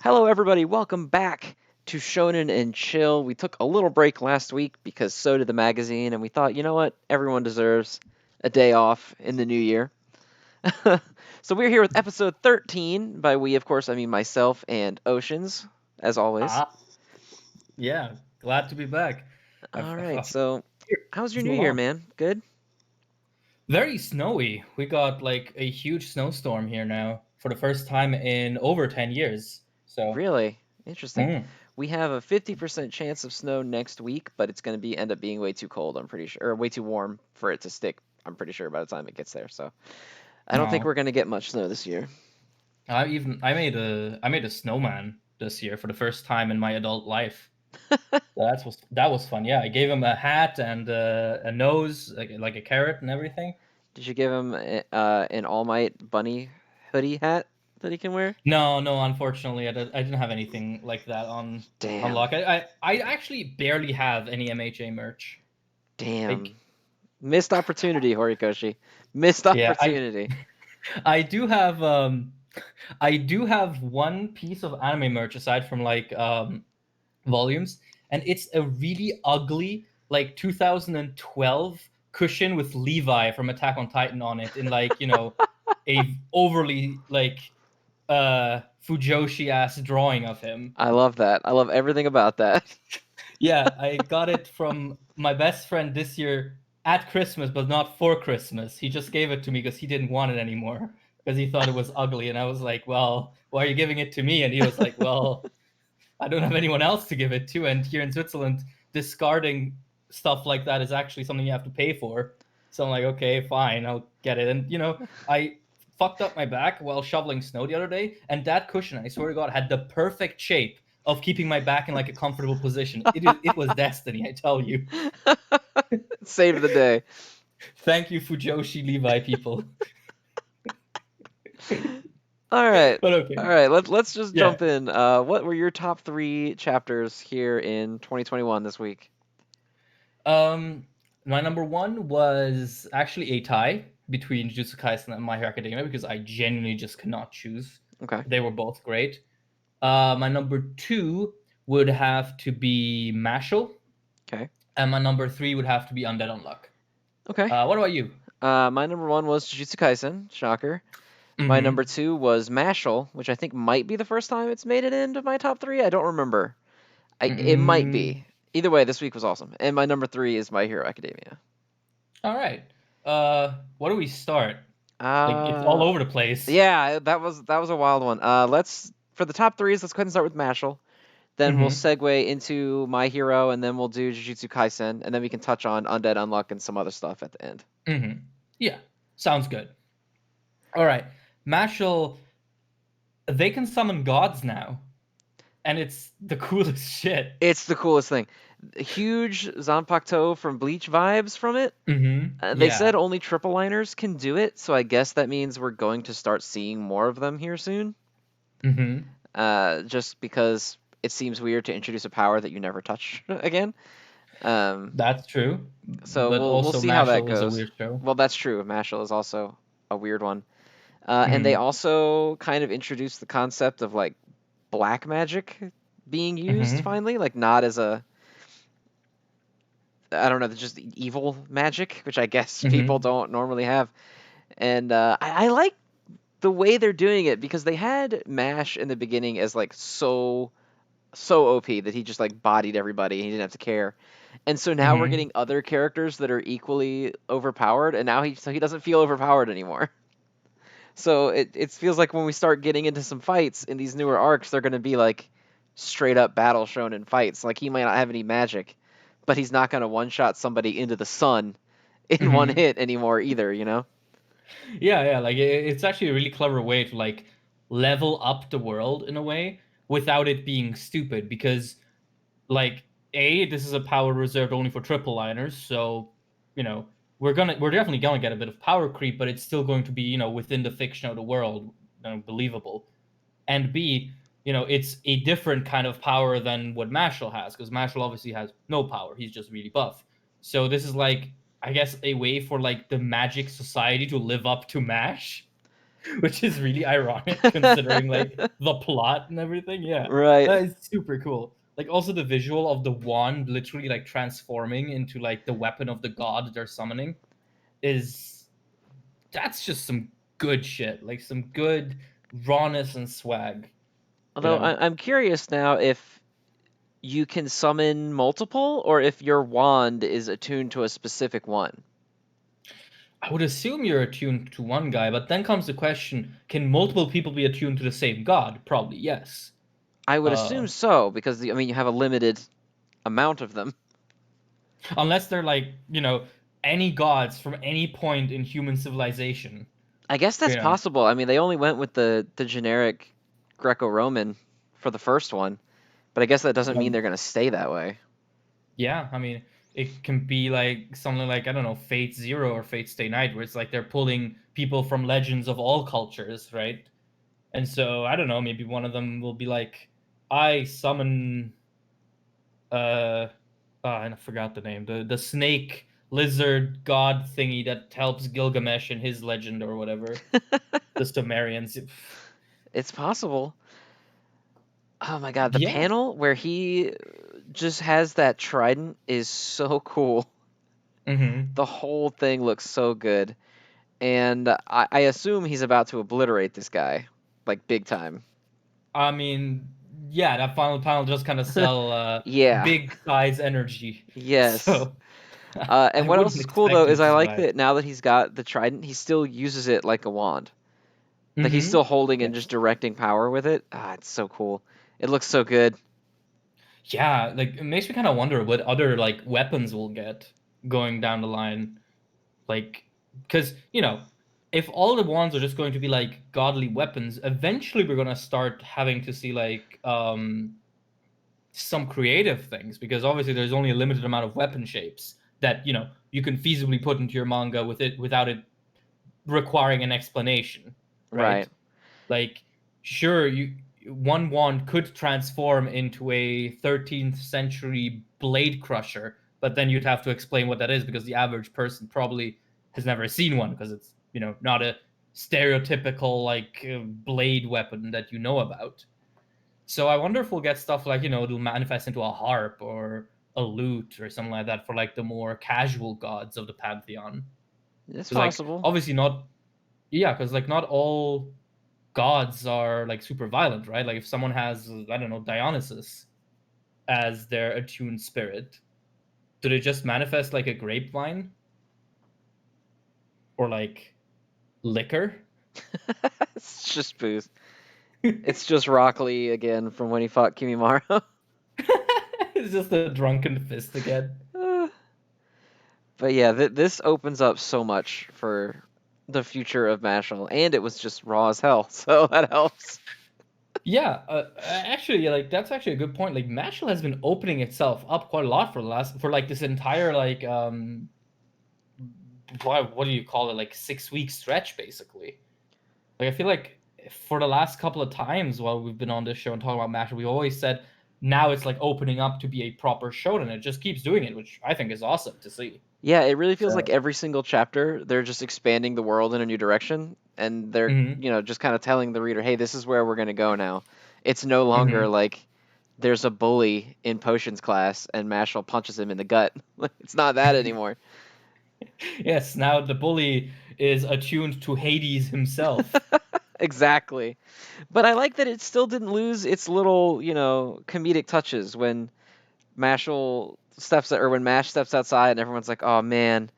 Hello, everybody. Welcome back to Shonen and Chill. We took a little break last week because so did the magazine, and we thought, you know what? Everyone deserves a day off in the new year. So we're here with episode 13. By we, of course, I mean myself and Oceans, as always. Ah, yeah, glad to be back. All I right. feel So, how's your so new year, long. man? Good? Very snowy. We got like a huge snowstorm here now for the first time in over 10 years. So, Really? Interesting. mm, We have a 50% chance of snow next week, but it's going to end up being way too cold, I'm pretty sure, or way too warm for it to stick, I'm pretty sure, by the time it gets there. So, I don't think no. we're going to get much snow this year. I made a snowman this year for the first time in my adult life. That was fun. Yeah, I gave him a hat and a nose, like a carrot and everything. Did you give him an All Might bunny hoodie hat that he can wear? No, no, unfortunately, I didn't have anything like that on Damn. lock. I actually barely have any MHA merch. Damn. Like, Missed opportunity, Horikoshi. Missed yeah, opportunity. I do have I do have one piece of anime merch aside from like volumes, and it's a really ugly like 2012 cushion with Levi from Attack on Titan on it in like, a overly like Fujoshi ass drawing of him. I love that. I love everything about that. Yeah, I got it from my best friend this year at Christmas, but not for Christmas. He just gave it to me because he didn't want it anymore because he thought it was ugly. And I was like, well, why are you giving it to me? And he was like, well, I don't have anyone else to give it to. And here in Switzerland, discarding stuff like that is actually something you have to pay for. So I'm like, okay, fine, I'll get it. And, I fucked up my back while shoveling snow the other day. And that cushion, I swear to God, had the perfect shape of keeping my back in like a comfortable position. It was destiny, I tell you. Save the day. Thank you, Fujoshi Levi people. All right. But okay, All right. Let's just yeah. jump in. What were your top 3 chapters here in 2021 this week? Um, my number one was actually a tie between Jujutsu Kaisen and My Hero Academia because I genuinely just cannot choose. Okay. They were both great. My number two would have to be Mashle, Okay. and my number three would have to be Undead Unluck. Okay. What about you? My number 1 was Jujutsu Kaisen. Shocker. My number Mm-hmm. 2 was Mashle, which I think might be the first time it's made it into my top 3. I don't remember. It might Mm-hmm. be. Either way, this week was awesome. And my number 3 is My Hero Academia. All right. What do we start? Like it's all Uh, over the place. yeah, that was a wild one. Let's for the top 3s. Let's go ahead and start with Mashle. Then we'll Mm-hmm. segue into My Hero, and then we'll do Jujutsu Kaisen, and then we can touch on Undead Unluck and some other stuff at the end. Mm-hmm. Yeah, sounds good. All right, Mashle. They can summon gods now, and it's the coolest shit. It's the coolest thing. Huge Zanpakuto from Bleach vibes from it. Mm-hmm. They said Yeah. only triple liners can do it, so I guess that means we're going to start seeing more of them here soon. Mm-hmm. Just because it seems weird to introduce a power that you never touch again. Um, That's true, so but we'll also see how that Mashle is a goes. weird show. Well, that's true. Mashle is also a weird one. And they Mm-hmm. also kind of introduced the concept of like black magic being used Mm-hmm. finally, like not as a I don't know, just evil magic, which I guess people Mm-hmm. don't normally have. And I like the way they're doing it because they had Mash in the beginning as like so OP that he just like bodied everybody and he didn't have to care. And so now we're Mm-hmm. getting other characters that are equally overpowered, and now he doesn't feel overpowered anymore. So it feels like when we start getting into some fights in these newer arcs, they're going to be like straight up battle shonen fights. Like he might not have any magic, but he's not going to one shot somebody into the sun in one Mm-hmm. hit anymore either. You know? Yeah, yeah. Like it's actually a really clever way to like level up the world in a way without it being stupid because like this is a power reserved only for triple liners, so we're definitely gonna get a bit of power creep, but it's still going to be within the fiction of the world, believable. And B, it's a different kind of power than what Mashle has because Mashle obviously has no power; he's just really buff. So this is like I guess a way for like the Magic Society to live up to Mash. which is really ironic considering like the plot and everything. Yeah, Right. that is super cool. Like also the visual of the wand literally like transforming into like the weapon of the god they're summoning is that's just some good shit. Like some good rawness and swag. You Although know, I'm curious now if you can summon multiple or if your wand is attuned to a specific one. I would assume you're attuned to one guy, but then comes the question: can multiple people be attuned to the same god? Probably yes. I would Uh, assume so because I mean you have a limited amount of them. unless they're like any gods from any point in human civilization. I guess that's You know, possible. I mean they only went with the generic Greco-Roman for the first one, but I guess that doesn't mean um, they're going to stay that way. yeah. I mean, it can be like something like I don't know, Fate Zero or Fate Stay Night, where it's like they're pulling people from legends of all cultures, right? And so I don't know, maybe one of them will be like, I summon uh I forgot the name. The snake lizard god thingy that helps Gilgamesh in his legend or whatever. The Sumerians. It's possible. Oh my god, the Yeah. panel where he just has that trident is so cool. Mm-hmm. The whole thing looks so good. And I assume he's about to obliterate this guy, like big time. I mean, yeah, that final panel just kind of sell Yeah, big size energy. yes. So And I what else wouldn't is cool though expect him is to I like survive. that now that he's got the trident, he still uses it like a wand. Like he's Mm-hmm. still holding and just Yes. directing power with it. Ah, it's so cool. It looks so good. Yeah, like it makes me kind of wonder what other like weapons we'll get going down the line. Like, because, if all the wands are just going to be like godly weapons, eventually we're gonna start having to see like some creative things because obviously there's only a limited amount of weapon shapes that you can feasibly put into your manga with it without it requiring an explanation, Right. right? Like, sure, you one wand could transform into a 13th century blade crusher, but then you'd have to explain what that is because the average person probably has never seen one because it's not a stereotypical like blade weapon that you know about. So I wonder if we'll get stuff like it'll manifest into a harp or a lute or something like that for like the more casual gods of the pantheon. It's Because like possible. obviously not, yeah, because like not all gods are like super violent, right? Like if someone has, I don't know, Dionysus as their attuned spirit, do they just manifest like a grapevine or like liquor? It's just booze. It's just Rock Lee again from when he fought Kimimaro. It's just a drunken fist again. But yeah, this opens up so much for the future of Mashle, and it was just raw as hell, so that helps. Yeah, actually, yeah, like that's actually a good point. Like Mashle has been opening itself up quite a lot for like this entire like what do you call it, like 6 week stretch basically. Like I feel like for the last couple of times while we've been on this show and talking about Mashle, we always said now it's like opening up to be a proper show, and it just keeps doing it, which I think is awesome to see. Yeah, it really feels like So, every single chapter they're just expanding the world in a new direction, and they're hmm just kind of telling the reader, hey, this is where we're gonna go now. It's no longer hmm like there's a bully in potions class and Mashle punches him in the gut. It's not that anymore. yes, now the bully is attuned to Hades himself. Exactly. But I like that it still didn't lose its little, comedic touches when when Mash steps outside and everyone's like, "Oh man,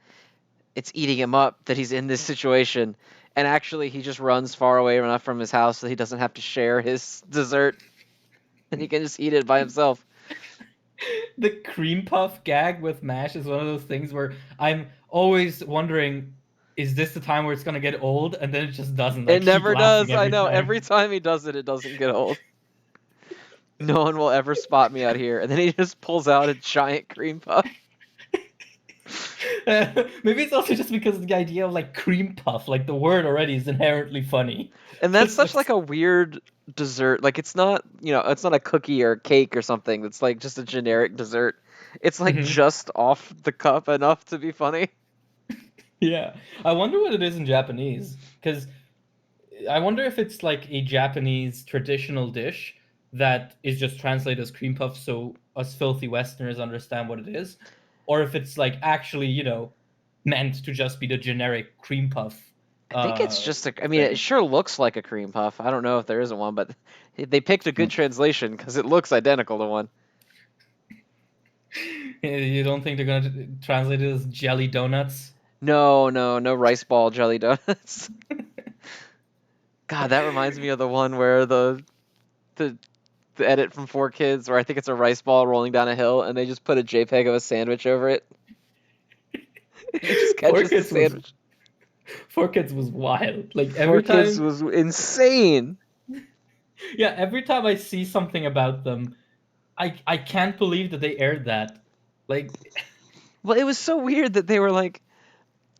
it's eating him up that he's in this situation." And actually he just runs far away enough from his house so he doesn't have to share his dessert and he can just eat it by himself. The cream puff gag with Mash is one of those things where I'm always wondering, is this the time where it's gonna get old? And then it just doesn't. I It keep never laughing does. I every know. time. Every time he does it, it doesn't get old. No one will ever spot me out here. And then he just pulls out a giant cream puff. Maybe it's also just because of the idea of like cream puff, like the word already is inherently funny. And So that's it's such like just a weird dessert. Like it's not a cookie or a cake or something. It's like just a generic dessert. It's like Mhm. just off the cup enough to be funny. Yeah. I wonder what it is in Japanese because I wonder if it's like a Japanese traditional dish that is just translated as cream puff so us filthy Westerners understand what it is, or if it's like actually, meant to just be the generic cream puff I think it's just a. I mean, it thing. sure looks like a cream puff. I don't know if there isn't one, but they picked a good translation because it looks identical to one. You don't think they're gonna translate it as jelly donuts? No, no, no rice ball jelly donuts. God, that reminds me of the one where the the edit from Four Kids where I think it's a rice ball rolling down a hill and they just put a JPEG of a sandwich over it. And it just Four catches the Kids was sandwich. Four Kids was wild. Like Four every Kids time, was insane. yeah, every time I see something about them, I can't believe that they aired that. Like, Well, it was so weird that they were like,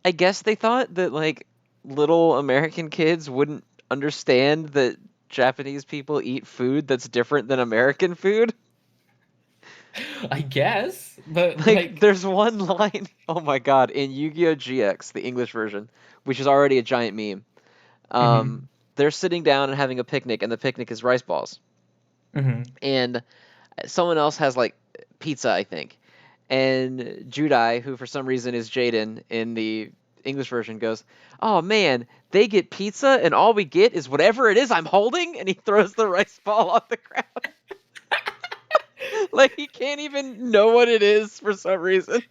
I guess they thought that like little American kids wouldn't understand that Japanese people eat food that's different than American food. I guess, but Like, like, there's one line, oh my god, in Yu-Gi-Oh! GX, the English version, which is already a giant meme. Um, hmm they're sitting down and having a picnic, and the picnic is rice balls. hmm And someone else has like pizza, I think. And Judai, who for some reason is Jaden in the English version, goes, "Oh man, they get pizza, and all we get is whatever it is I'm holding." And he throws the rice ball on the ground. Like he can't even know what it is for some reason.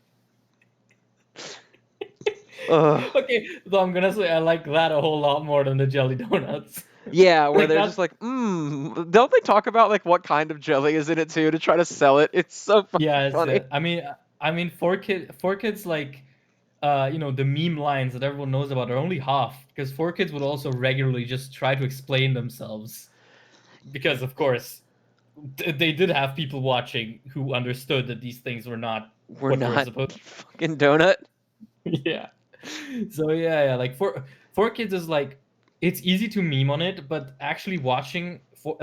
Ugh. Okay, so I'm gonna say I like that a whole lot more than the jelly donuts. Yeah, where Like they're that, just like, don't they talk about like what kind of jelly is in it too to try to sell it? It's so fucking yeah, it's funny. I mean, four kids like, the meme lines that everyone knows about are only half because four kids would also regularly just try to explain themselves because, of course, they did have people watching who understood that these things were not We're what they were not supposed. fucking donut. Yeah. So yeah, like four kids is like it's easy to meme on it, but actually watching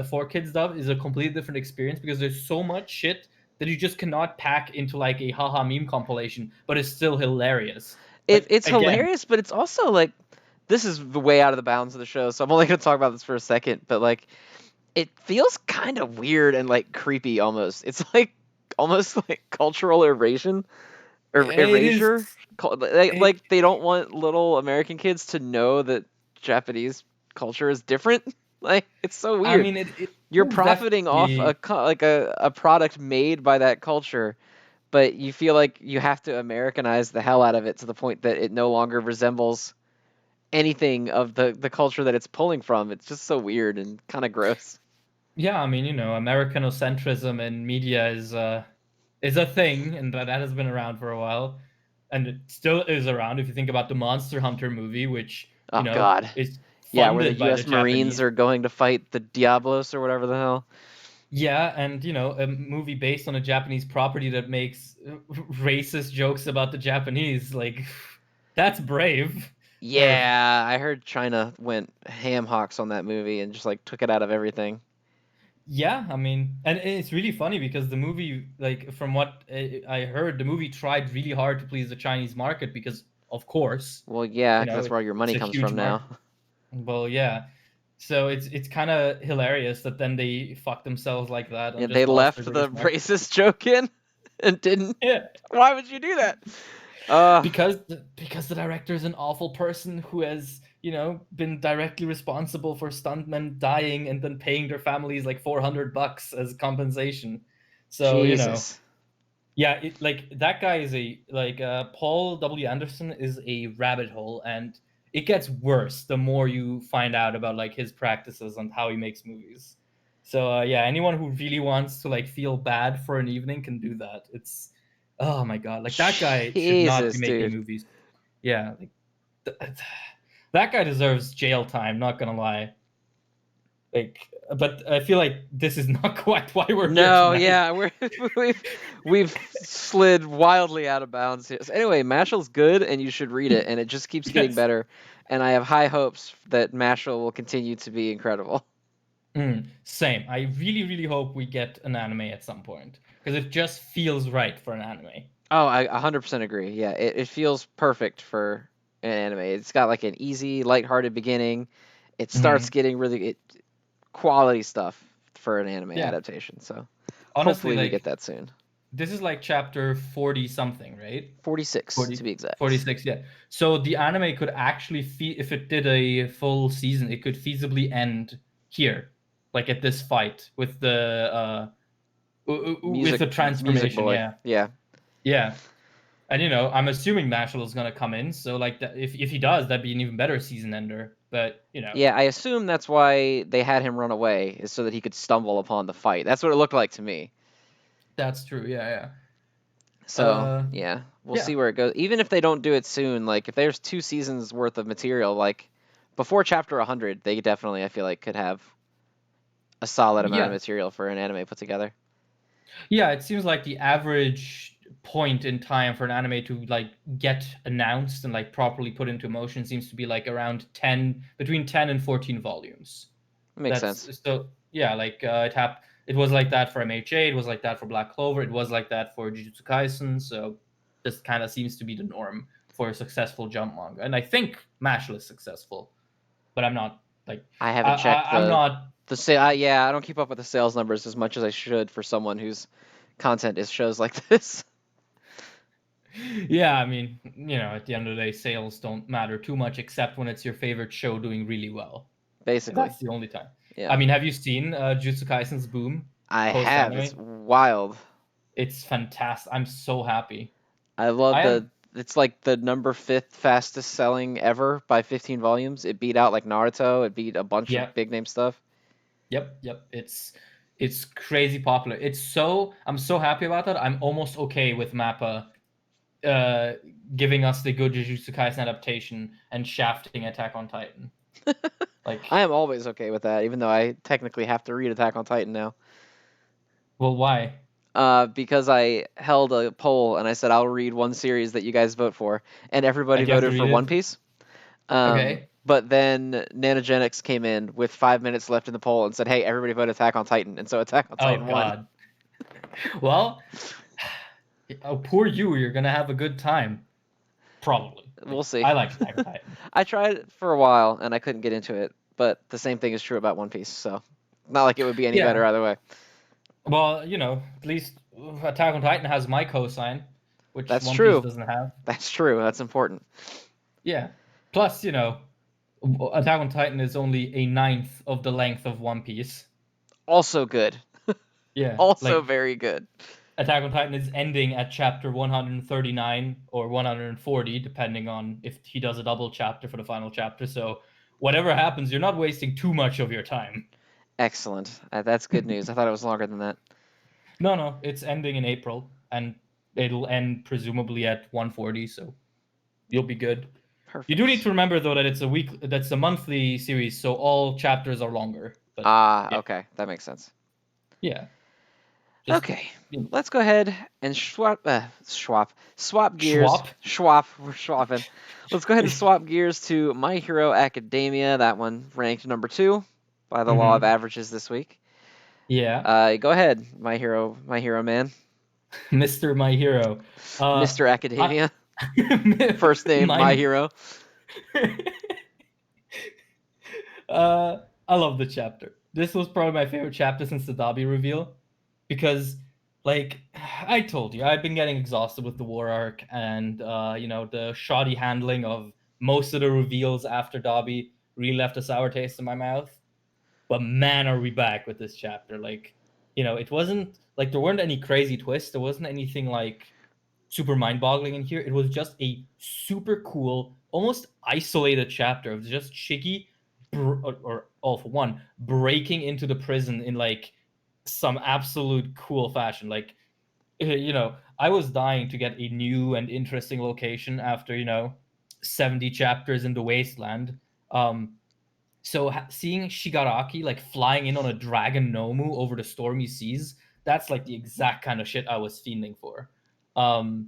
four kids stuff is a completely different experience because there's so much shit that you just cannot pack into like a haha meme compilation, but it's still hilarious. Like It's again, hilarious, but it's also like this is the way out of the bounds of the show, so I'm only gonna talk about this for a second. But like, it feels kind of weird and like creepy almost. It's like almost like cultural erasure or it is erasure. Like, it, like they don't want little American kids to know that Japanese culture is different. Like it's so I weird. mean it You're is profiting off definitely. like a product made by that culture, but you feel like you have to Americanize the hell out of it to the point that it no longer resembles anything of the culture that it's pulling from. It's just so weird and kind of gross. Yeah, I mean, Americanocentrism in media is a thing, and that has been around for a while, and it still is around. If you think about the Monster Hunter movie, which Oh God. is Yeah, where the funded by the U.S. Marines Japanese. are going to fight the Diablos or whatever the hell. Yeah, and a movie based on a Japanese property that makes racist jokes about the Japanese, like that's brave. Or Yeah, I heard China went ham hocks on that movie and just like took it out of everything. Yeah, I mean, and it's really funny because the movie, like from what I heard, the movie tried really hard to please the Chinese market because, of course, Well, yeah, 'cause that's where all your it's money a comes huge from now. market. Well, yeah, so it's kind of hilarious that then they fuck themselves like that Yeah, and they just lost their left the biggest market. racist joke in and didn't. Yeah, Why would you do that? Uh, because the director is an awful person who has been directly responsible for stuntmen dying and then paying their families like $400 as compensation. So Jesus. yeah, like that guy is Paul W. Anderson is a rabbit hole, and it gets worse the more you find out about like his practices and how he makes movies. So yeah, anyone who really wants to like feel bad for an evening can do that. It's oh my god, like that guy should not be Jesus, making dude. movies. Yeah, like th- that guy deserves jail time. Not gonna lie. Like, but I feel like this is not quite why we're here No, tonight. yeah, we've we've slid wildly out of bounds here. So anyway, Mashl's good, and you should read it, and it just keeps getting Yes. better. And I have high hopes that Mashal will continue to be incredible. Same. I really, really hope we get an anime at some point because it just feels right for an anime. Oh, I 100% agree. Yeah, it feels perfect for an anime. It's got like an easy, lighthearted beginning, it starts getting really quality stuff for an anime Yeah. adaptation. So Honestly, hopefully we get like that soon. this is like chapter 40 something, right? 46 to be exact. 46, yeah. So the anime could actually if it did a full season, it could feasibly end here, like at this fight with the Music transformation. boy. Yeah, Yeah. yeah. And I'm assuming Mashle is gonna come in. So like if he does, that'd be an even better season ender. But Yeah, I assume that's why they had him run away, is so that he could stumble upon the fight. That's what it looked like to me. that's true. Yeah, So yeah, we'll yeah. see where it goes. Even if they don't do it soon, like if there's 2 seasons worth of material, like before chapter 100, they definitely, I feel like, could have a solid amount of Yeah. material for an anime put together. Yeah, it seems like the average point in time for an anime to like get announced and like properly put into motion seems to be like around 10 between 10 and 14 volumes. Makes sense. That's so yeah, like it was like that for MHA, it was like that for Black Clover, it was like that for Jujutsu Kaisen, so this kind of seems to be the norm for a successful jump manga. And I think Mashle is successful, but I'm not like I haven't checked I'm not the sale. Yeah, I don't keep up with the sales numbers as much as I should for someone whose content is shows like this. Yeah, I mean, at the end of the day, sales don't matter too much except when it's your favorite show doing really well. Basically. That's the only time. Yeah. I mean, have you seen Jujutsu Kaisen's boom I post have. anime? It's wild. It's fantastic. I'm so happy. I love I am. it's like the number 5th fastest selling ever by 15 volumes. It beat out like Naruto. It beat a bunch of Yep. big name stuff. Yep. It's crazy popular. I'm so happy about that. I'm almost okay with Mappa giving us the good Jujutsu Kaisen adaptation and shafting Attack on Titan. Like, I am always okay with that, even though I technically have to read Attack on Titan now. well, why? Because I held a poll and I said I'll read one series that you guys vote for, and everybody Like, you have to voted for read One it? Piece. Okay. But then Nanogenics came in with 5 minutes left in the poll and said, "Hey, everybody vote Attack on Titan," and so Attack on Titan Oh won. God. Well, oh, poor you. You're gonna have a good time. Probably. We'll see. I like Attack on Titan. I tried it for a while and I couldn't get into it, but the same thing is true about One Piece, so not like it would be any better either way. Well, at least Attack on Titan has my cosign, which That's One true. Piece doesn't have. That's true. That's important. Yeah. Plus, Attack on Titan is only a ninth of the length of One Piece. Also good. Yeah. Also very good. Attack on Titan is ending at chapter 139 or 140, depending on if he does a double chapter for the final chapter. So whatever happens, you're not wasting too much of your time. Excellent. That's good news. I thought it was longer than that. No, it's ending in April, and it'll end presumably at 140, so you'll be good. Perfect. You do need to remember though that that's a monthly series, so all chapters are longer. But, yeah. Okay, that makes sense. Yeah. Okay, let's go ahead and swap gears. We're swapping. Let's go ahead and swap gears to My Hero Academia. That one ranked number 2 by the law of averages this week. Yeah. Go ahead, My Hero man. Mr. My Hero. Mr. Academia. First name, My Hero. I love the chapter. This was probably my favorite chapter since the Dabi reveal. Because, like, I told you, I've been getting exhausted with the war arc and, the shoddy handling of most of the reveals after Dabi really left a sour taste in my mouth. But man, are we back with this chapter. Like, it wasn't, like, there weren't any crazy twists. There wasn't anything, like, super mind-boggling in here. It was just a super cool, almost isolated chapter of just Shiggy, or All for One, breaking into the prison in, like, some absolute cool fashion. Like, I was dying to get a new and interesting location after 70 chapters in the wasteland. So seeing Shigaraki like flying in on a dragon Nomu over the stormy seas, that's like the exact kind of shit I was fiending for. And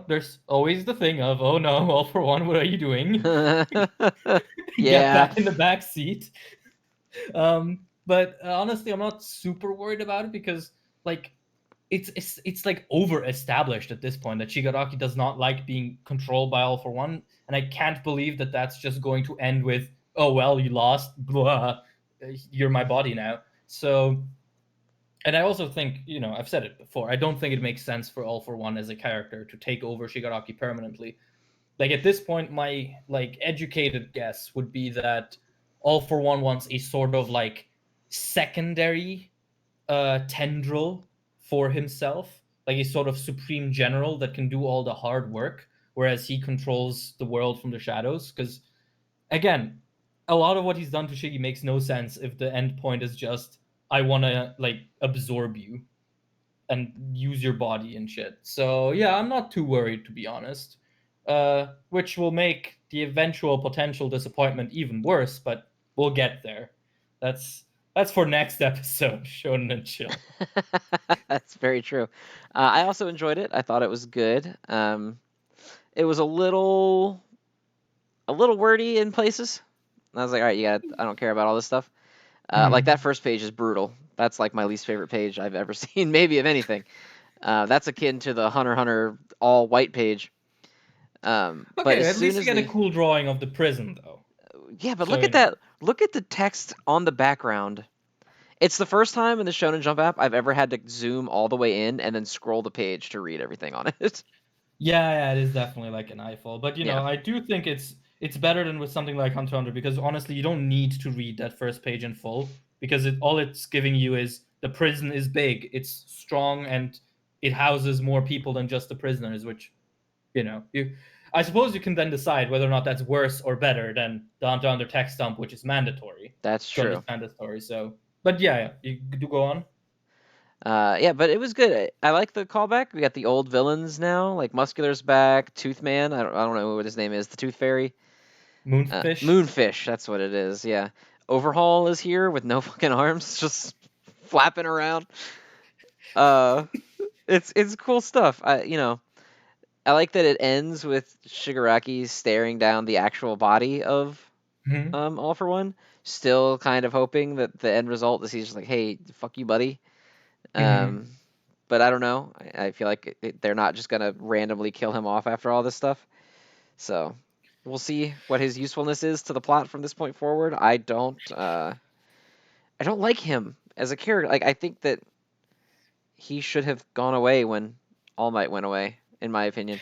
there's always the thing of, oh no, All for One, what are you doing? Get back in the back seat. But honestly, I'm not super worried about it because, like, it's like over established at this point that Shigaraki does not like being controlled by All for One, and I can't believe that that's just going to end with, oh well, you lost, blah, you're my body now. So, and I also think, I've said it before, I don't think it makes sense for All for One as a character to take over Shigaraki permanently. Like at this point, my like educated guess would be that All for One wants a sort of like secondary tendril for himself, like a sort of supreme general that can do all the hard work, whereas he controls the world from the shadows. Because again, a lot of what he's done to Shiggy makes no sense if the end point is just I want to like absorb you and use your body and shit. So yeah, I'm not too worried, to be honest. Which will make the eventual potential disappointment even worse, but we'll get there. That's that's for next episode, Shonen and Chill. That's very true. I also enjoyed it. I thought it was good. It was a little wordy in places. I was like, all right, I don't care about all this stuff. Like that first page is brutal. That's like my least favorite page I've ever seen, maybe of anything. That's akin to the Hunter x Hunter all white page. But Okay, as at soon least you as get a the cool drawing of the prison, though. yeah, but So look you at know. that. Look at the text on the background. It's the first time in the Shonen Jump app I've ever had to zoom all the way in and then scroll the page to read everything on it. Yeah, it is definitely like an eyeful. But Yeah, I do think it's better than with something like Hunter x Hunter because honestly, you don't need to read that first page in full because all it's giving you is the prison is big, it's strong, and it houses more people than just the prisoners. Which you, I suppose you can then decide whether or not that's worse or better than the Hunter x Hunter text dump, which is mandatory that's to true. understand the story. So, but yeah, you do go on. Yeah, but it was good. I like the callback. We got the old villains now, like Muscular's back, Tooth Man. I don't know what his name is. The Tooth Fairy. Moonfish. Moonfish, that's what it is. Yeah. Overhaul is here with no fucking arms, just flapping around. Uh, it's cool stuff. I like that it ends with Shigaraki staring down the actual body of Mhm. All for One. Still kind of hoping that the end result is he's just like, hey, fuck you, buddy. Mhm. Um, but I don't know. I feel like they're not just gonna randomly kill him off after all this stuff. So we'll see what his usefulness is to the plot from this point forward. I don't like him as a character. Like I think that he should have gone away when All Might went away, in my opinion.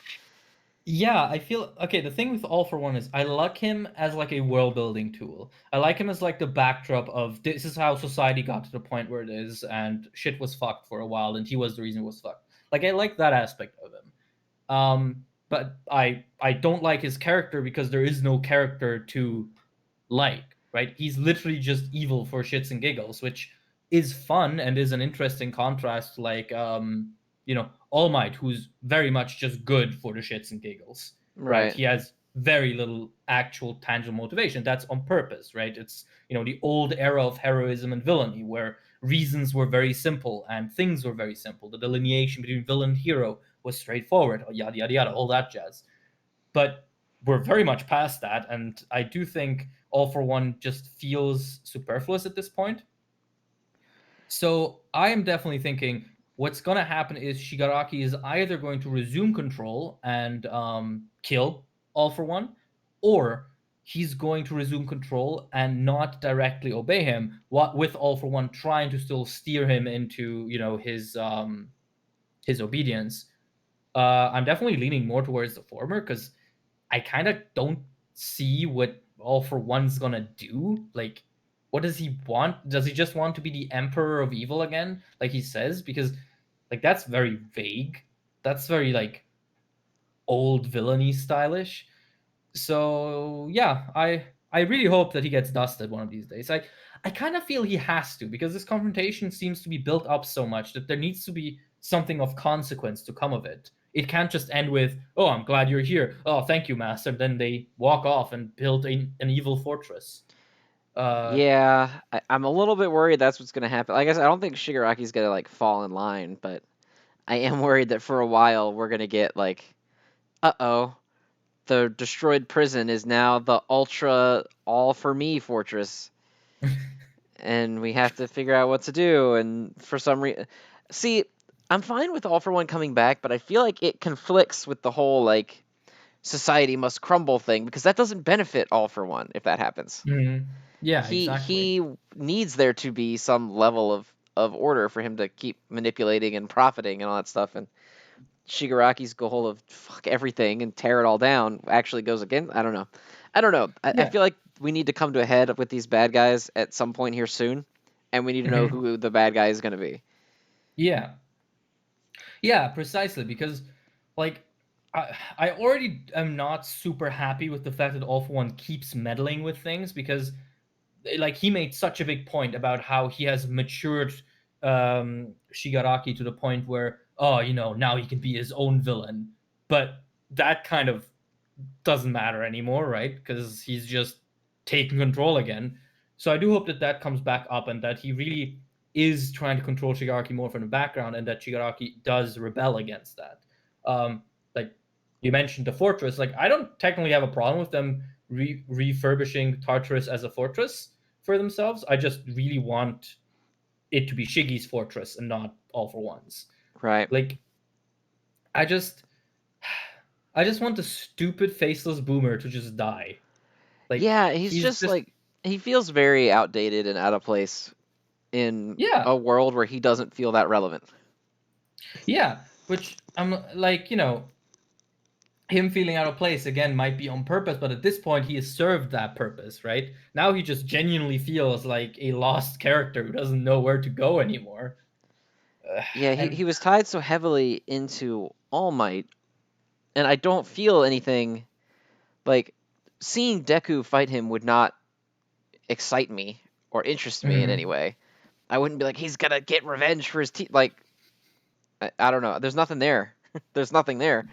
Yeah, I feel okay. The thing with All for One is I like him as like a world building tool. I like him as like the backdrop of this is how society got to the point where it is, and shit was fucked for a while, and he was the reason it was fucked. Like I like that aspect of him. But I don't like his character because there is no character to like, right? He's literally just evil for shits and giggles, which is fun and is an interesting contrast to like All Might, who's very much just good for the shits and giggles, right? Right. He has very little actual tangible motivation. That's on purpose, right? It's the old era of heroism and villainy where reasons were very simple and things were very simple. The delineation between villain and hero was straightforward, yada yada yada, all that jazz. But we're very much past that, and I do think All for One just feels superfluous at this point. So I am definitely thinking what's going to happen is Shigaraki is either going to resume control and kill All for One, or he's going to resume control and not directly obey him. What with All for One trying to still steer him into his obedience. I'm definitely leaning more towards the former because I kind of don't see what All for One's gonna do. Like, what does he want? Does he just want to be the Emperor of Evil again, like he says? Because, like, that's very vague. That's very like old villainy stylish. So yeah, I really hope that he gets dusted one of these days. I kind of feel he has to because this confrontation seems to be built up so much that there needs to be something of consequence to come of it. It can't just end with, "Oh, I'm glad you're here. Oh, thank you, master." Then they walk off and build an evil fortress. Uh, Yeah, I'm a little bit worried that's what's gonna happen. Like I guess I don't think Shigaraki's gonna like fall in line, but I am worried that for a while we're gonna get like, uh-oh, the destroyed prison is now the ultra all for me fortress, and we have to figure out what to do. And for some reason, see, I'm fine with All for One coming back, but I feel like it conflicts with the whole like society must crumble thing, because that doesn't benefit All for One if that happens. Yeah, exactly. He needs there to be some level of order for him to keep manipulating and profiting and all that stuff. And Shigaraki's goal of fuck everything and tear it all down actually goes against. I don't know. I don't know. I Yeah. feel like we need to come to a head with these bad guys at some point here soon, and we need to know who the bad guy is going to be. Yeah. Yeah, precisely, because like I already am not super happy with the fact that All for One keeps meddling with things, because like he made such a big point about how he has matured Shigaraki to the point where, oh, now he can be his own villain. But that kind of doesn't matter anymore, right? Because he's just taking control again. So I do hope that that comes back up, and that he really is trying to control Shigaraki more from the background, and that Shigaraki does rebel against that. Like you mentioned the fortress, like I don't technically have a problem with them refurbishing Tartarus as a fortress for themselves. I just really want it to be Shiggy's fortress and not All for One's. Right. Like I just I just want the stupid faceless boomer to just die. Like Yeah, he's he's just just like he feels very outdated and out of place in yeah. a world where he doesn't feel that relevant. Yeah, which I'm like, him feeling out of place again might be on purpose, but at this point he has served that purpose, right? Now he just genuinely feels like a lost character who doesn't know where to go anymore. Yeah, he And was tied so heavily into All Might, and I don't feel anything like seeing Deku fight him would not excite me or interest me in any mhm. way. I wouldn't be like, he's gonna get revenge for his team. Like, I don't know. There's nothing there. There's nothing there.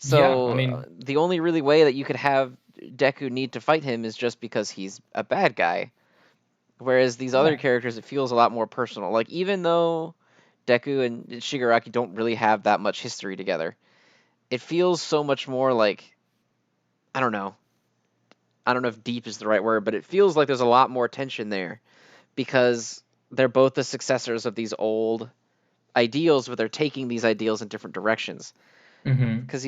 Yeah, I So mean, the only really way that you could have Deku need to fight him is just because he's a bad guy. Whereas these other yeah. characters, it feels a lot more personal. Like, even though Deku and Shigaraki don't really have that much history together, it feels so much more like, I don't know. I don't know if deep is the right word, but it feels like there's a lot more tension there because they're both the successors of these old ideals, but they're taking these ideals in different directions. Mhm. Because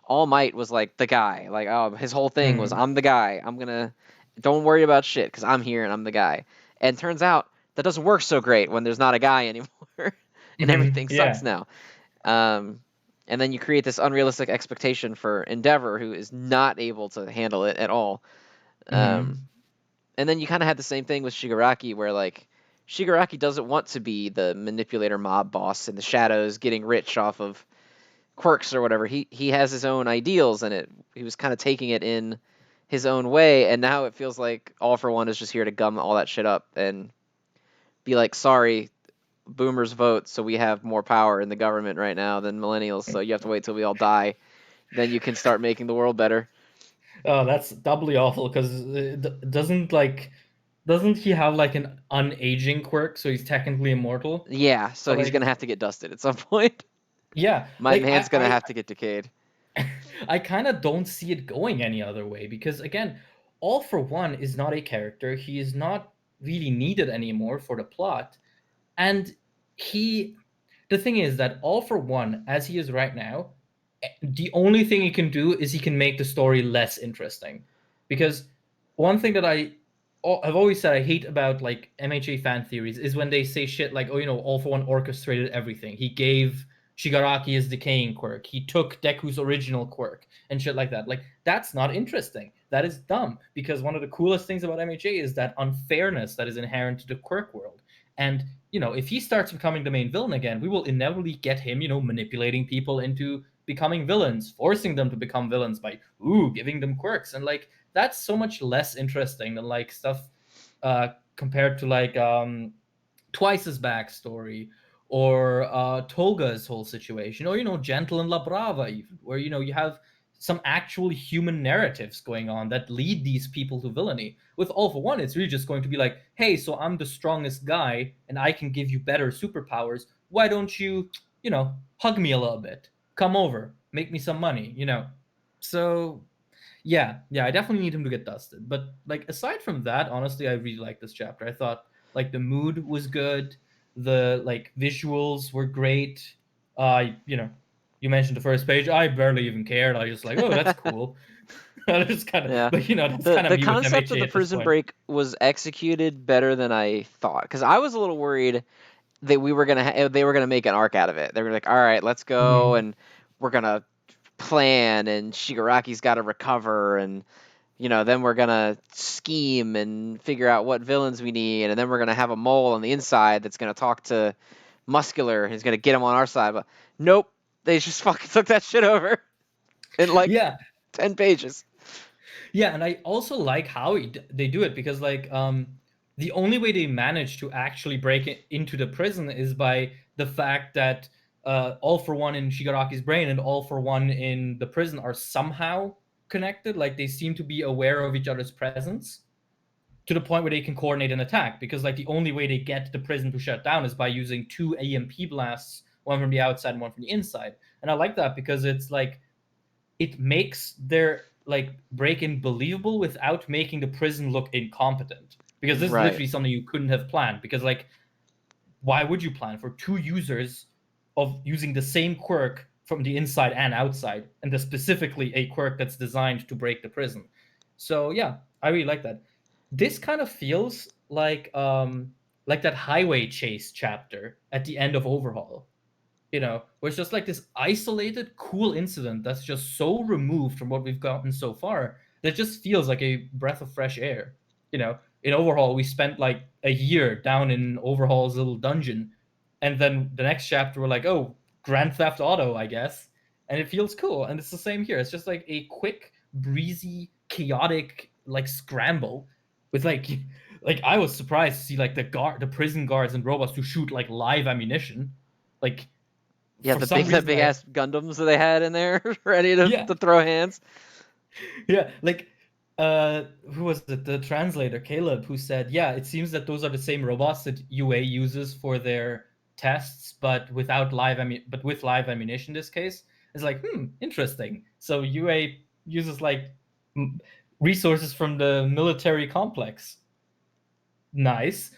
All Might was like the guy. Like, oh, his whole thing was, Mhm. I'm the guy. I'm gonna don't worry about shit because I'm here and I'm the guy. And turns out that doesn't work so great when there's not a guy anymore, and Mhm. everything sucks Yeah. now. Um, and then you create this unrealistic expectation for Endeavor, who is not able to handle it at all. Um, Mhm. and then you kind of had the same thing with Shigaraki, where like Shigaraki doesn't want to be the manipulator mob boss in the shadows, getting rich off of quirks or whatever. He has his own ideals, and he was kind of taking it in his own way. And now it feels like All for One is just here to gum all that shit up and be like, sorry, boomers vote, so we have more power in the government right now than millennials. So you have to wait till we all die, then you can start making the world better. Oh, that's doubly awful, because doesn't he have like an unaging quirk, so he's technically immortal? Yeah, so But he's gonna like, have to get dusted at some point. yeah, My like man's gonna have to get decayed. I kind of don't see it going any other way, because again, All for One is not a character. He is not really needed anymore for the plot. And he the thing is that All for One, as he is right now, the only thing he can do is he can make the story less interesting. Because one thing that I've always said I hate about like MHA fan theories is when they say shit like, oh, All for One orchestrated everything. He gave Shigaraki his decaying quirk. He took Deku's original quirk and shit like that. Like, that's not interesting. That is dumb, because one of the coolest things about MHA is that unfairness that is inherent to the quirk world. And if he starts becoming the main villain again, we will inevitably get him, manipulating people into becoming villains, forcing them to become villains by giving them quirks. And like, that's so much less interesting than like stuff compared to like Twice's backstory, or Tolga's whole situation, or Gentle and La Brava, even, where you have some actual human narratives going on that lead these people to villainy. With All for One, it's really just going to be like, hey, so I'm the strongest guy and I can give you better superpowers. Why don't you, hug me a little bit? Come over, make me some money. So yeah, I definitely need him to get dusted. But like, aside from that, honestly, I really like this chapter. I thought like the mood was good, the like visuals were great. Uh, you know, you mentioned the first page. I barely even cared. I just like, oh, that's cool. I just kind of, Yeah. but that's The kind of the me with concept of MHA the at this prison point. break was executed better than I thought, because I was a little worried that they were gonna make an arc out of it. They were like, all right, let's go, Mhm. and we're gonna plan, and Shigaraki's got to recover, and then we're gonna scheme and figure out what villains we need, and then we're gonna have a mole on the inside that's gonna talk to Muscular, and he's gonna get him on our side. But nope, they just fucking took that shit over in like Yeah, 10 pages. yeah, and I also like how they do it because the only way they manage to actually break it into the prison is by the fact that All for One in Shigaraki's brain and All for One in the prison are somehow connected. Like they seem to be aware of each other's presence to the point where they can coordinate an attack. Because like the only way they get the prison to shut down is by using two EMP blasts, one from the outside and one from the inside. And I like that because it's like it makes their like break-in believable without making the prison look incompetent. Because this is Right. literally something you couldn't have planned. Because like, why would you plan for two users of using the same quirk from the inside and outside, and specifically a quirk that's designed to break the prison? So yeah, I really like that. This kind of feels like that highway chase chapter at the end of Overhaul, where it's just like this isolated, cool incident that's just so removed from what we've gotten so far that it just feels like a breath of fresh air. In Overhaul, we spent like a year down in Overhaul's little dungeon, and then the next chapter we're like, oh, Grand Theft Auto, I guess, and it feels cool. And it's the same here. It's just like a quick, breezy, chaotic like scramble with like I was surprised to see like the prison guards and robots to shoot like live ammunition, like Yeah, for some the reason big ass Gundams that they had in there ready yeah, to throw hands. yeah, like who was it, the translator Caleb, who said, yeah, it seems that those are the same robots that UA uses for their tests, but with live ammunition in this case. It's like, interesting. So UA uses like resources from the military complex. Nice.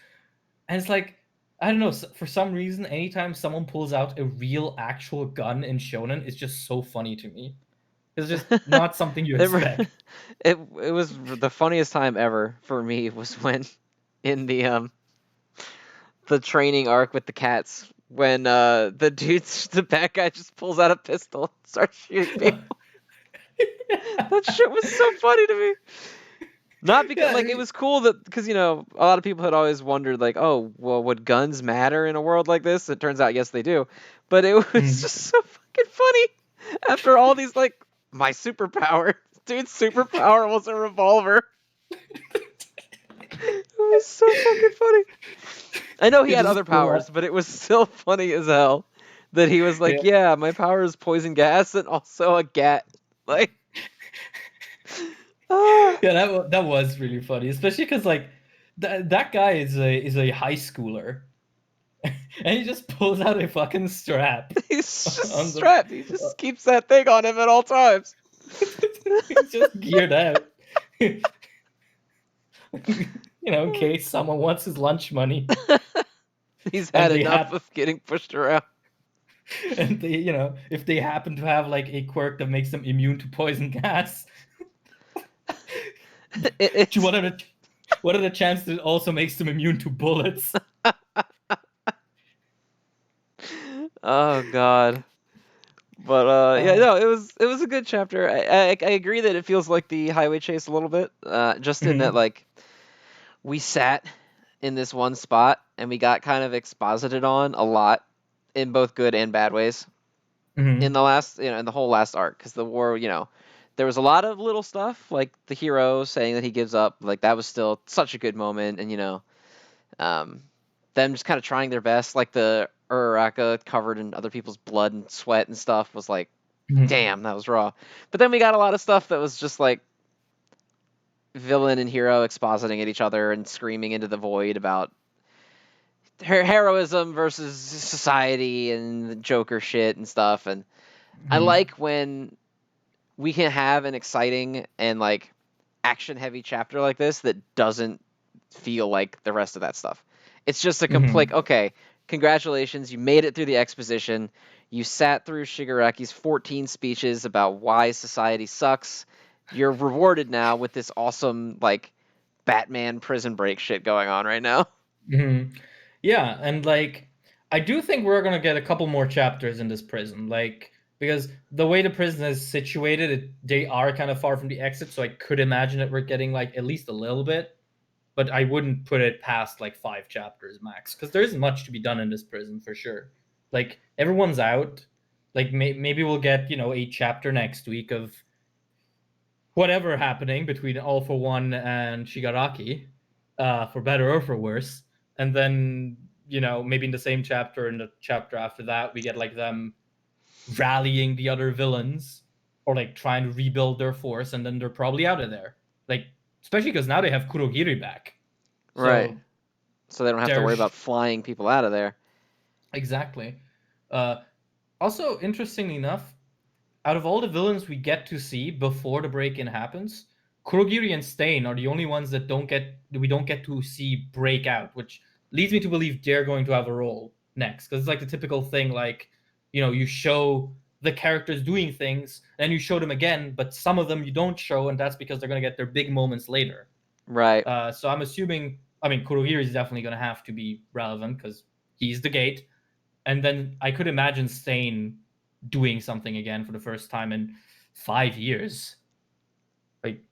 And it's like, I don't know, for some reason anytime someone pulls out a real actual gun in shonen, it's just so funny to me. It's just not something you it, expect. it was the funniest time ever for me was when in the training arc with the cats, when the bad guy just pulls out a pistol and starts shooting people. That shit was so funny to me. Not because Yeah, like it was cool because a lot of people had always wondered like, oh well, would guns matter in a world like this? It turns out yes they do, but it was mm. just so fucking funny after all these like my superpower. Dude's superpower was a revolver. It was so fucking funny. I know he He had just other pull powers, out. but it was still funny as hell that he was Yeah, like, yeah, my power is poison gas and also a gat. Like, ah. yeah, that was really funny, especially because like that guy is a high schooler, and he just pulls out a fucking strap He's just on the. strapped. He just keeps that thing on him at all times. He's just geared out. In case someone wants his lunch money, He's had and they enough have, of getting pushed around. and if they happen to have like a quirk that makes them immune to poison gas, It's what are the chances it also makes them immune to bullets? oh god. But yeah, Uh, no, it was a good chapter. I agree that it feels like the highway chase a little bit. Just in that mhm, like we sat in this one spot and we got kind of exposited on a lot in both good and bad ways in mhm, the last in the whole last arc, because the war, there was a lot of little stuff like the hero saying that he gives up, like that was still such a good moment, and um them just kind of trying their best, like the Uraraka covered in other people's blood and sweat and stuff was like, mhm, damn, that was raw. But then we got a lot of stuff that was just like villain and hero expositing at each other and screaming into the void about heroism versus society and Joker shit and stuff. And I mhm, like when we can have an exciting and like action heavy chapter like this that doesn't feel like the rest of that stuff. It's just a complete, mhm. okay, congratulations, you made it through the exposition. You sat through Shigaraki's 14 speeches about why society sucks. You're rewarded now with this awesome, like, Batman prison break shit going on right now. Mm-hmm. Yeah, and like I do think we're gonna get a couple more chapters in this prison, like because the way the prison is situated, they are kind of far from the exit, so I could imagine that we're getting like at least a little bit, but I wouldn't put it past like 5 chapters max, because there isn't much to be done in this prison for sure. Like everyone's out, like maybe we'll get a chapter next week of whatever happening between All for One and Shigaraki, for better or for worse. And then, maybe in the same chapter, in the chapter after that, we get like them rallying the other villains or like trying to rebuild their force, and then they're probably out of there. Like, especially because now they have Kurogiri back. Right. So So they don't have to worry about flying people out of there. Exactly. Uh, Also, interestingly enough, out of all the villains we get to see before the break-in happens, Kurogiri and Stain are the only ones that we don't get to see break out, which leads me to believe they're going to have a role next. Because it's like the typical thing, like, you show the characters doing things, and you show them again, but some of them you don't show, and that's because they're going to get their big moments later. Right. So I'm assuming, Kurogiri is definitely going to have to be relevant because he's the gate. And then I could imagine Stain doing something again for the first time in 5 years. Like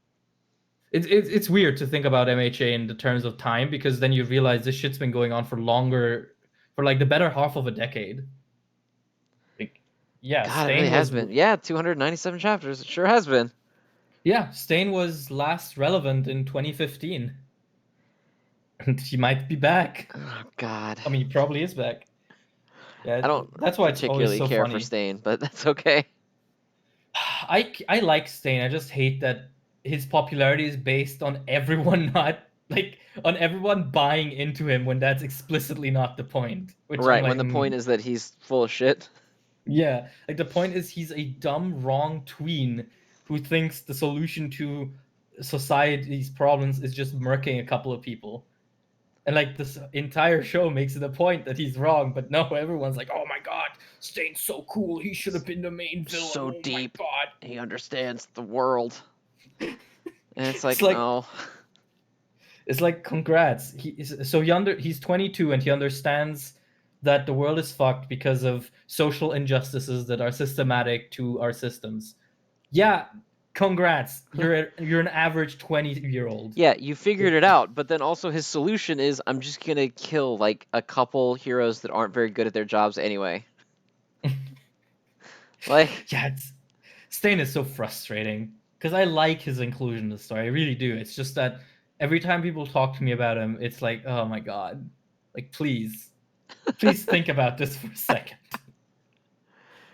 it's weird to think about MHA in the terms of time, because then you realize this shit's been going on for longer, for like the better half of a decade. Like, yeah, God, it really has been. Yeah, 297 chapters. It sure has been. Yeah, Stain was last relevant in 2015. And he might be back. Oh, God. I mean, he probably is back. Yeah, I don't that's why it's always particularly so care for funny. Stain, but that's okay. I like Stain. I just hate that his popularity is based on everyone not like on everyone buying into him when that's explicitly not the point. Which I'm Right, like, when the point is that he's full of shit. yeah, like the point is he's a dumb, wrong tween who thinks the solution to society's problems is just murking a couple of people. And like this entire show makes it a point that he's wrong, but no, everyone's like, "Oh my god, Stain's so cool. He should have been the main villain. So Oh my deep. god." He understands the world. And it's like, It's like no. It's like, congrats. He's 22 and he understands that the world is fucked because of social injustices that are systematic to our systems. Yeah, congrats. You're an average 20-year-old. Yeah, you figured it out, but then also his solution is I'm just gonna kill like a couple heroes that aren't very good at their jobs anyway. Like, Yeah, Stain is so frustrating because I like his inclusion in the story. I really do. It's just that every time people talk to me about him, it's like, oh my god, like please think about this for a second.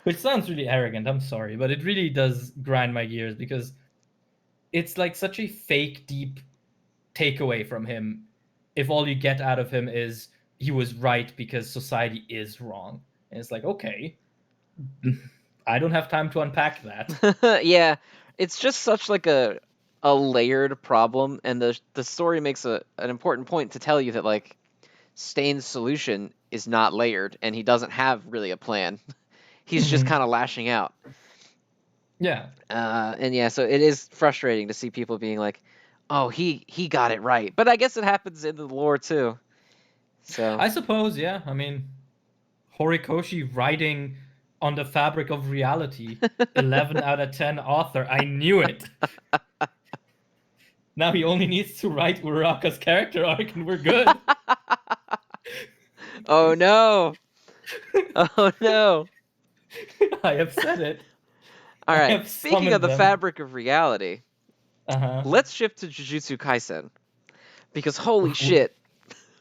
Which sounds really arrogant, I'm sorry, but it really does grind my gears because it's like such a fake deep takeaway from him if all you get out of him is he was right because society is wrong. And it's like, okay, I don't have time to unpack that. yeah, it's just such like a layered problem, and the story makes an important point to tell you that like Stain's solution is not layered, and he doesn't have really a plan. He's just kind of lashing out. Yeah. And yeah, so it is frustrating to see people being like, "Oh, he got it right," but I guess it happens in the lore too. So I suppose, yeah. I mean, Horikoshi writing on the fabric of reality, 11 out of 10 author. I knew it. Now he only needs to write Uraraka's character arc and we're good. oh no, oh no. I have said it. All I right. have Speaking of summoned the them. fabric of reality, Uh-huh. let's shift to Jujutsu Kaisen because holy shit,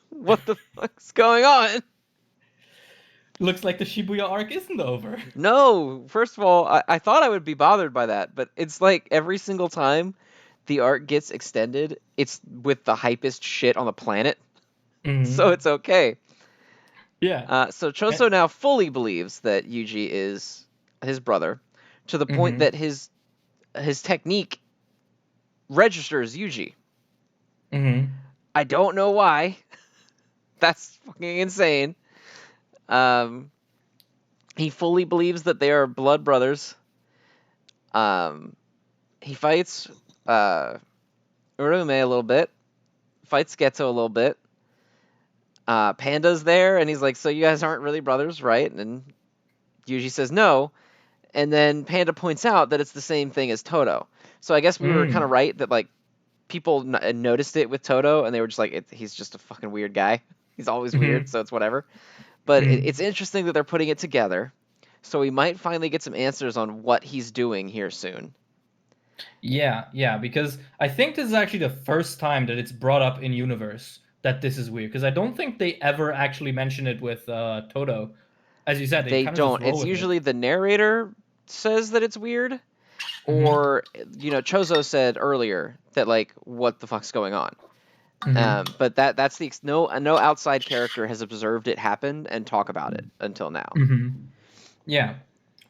what the fuck's going on? Looks like the Shibuya arc isn't over. No, first of all, I thought I would be bothered by that, but it's like every single time the arc gets extended, it's with the hypest shit on the planet, so it's okay. Yeah. So Choso now fully believes that Yuji is his brother, to the point that his technique registers Yuji. I don't know why. That's fucking insane. He fully believes that they are blood brothers. Um, he fights uh, Urume a little bit, fights Geto a little bit. Panda's there, and he's like, "So you guys aren't really brothers, right?" And Yuji says no, and then Panda points out that it's the same thing as Toto. So I guess we were kind of Mm. right that like people noticed it with Toto, and they were just like, "He's just a fucking weird guy. He's always weird, Mm-hmm. so it's whatever." But it's Mm. interesting that they're putting it together, so we might finally get some answers on what he's doing here soon. Yeah, because I think this is actually the first time that it's brought up in universe that this is weird. Because I don't think they ever actually mention it with Toto. As you said, they They kind of just don't. roll It's with it. usually the narrator says that it's weird, Mm-hmm. or Chozo said earlier that like, what the fuck's going on? Mm-hmm. But that's the no outside character has observed it happen and talk about it until now. Mm-hmm. Yeah,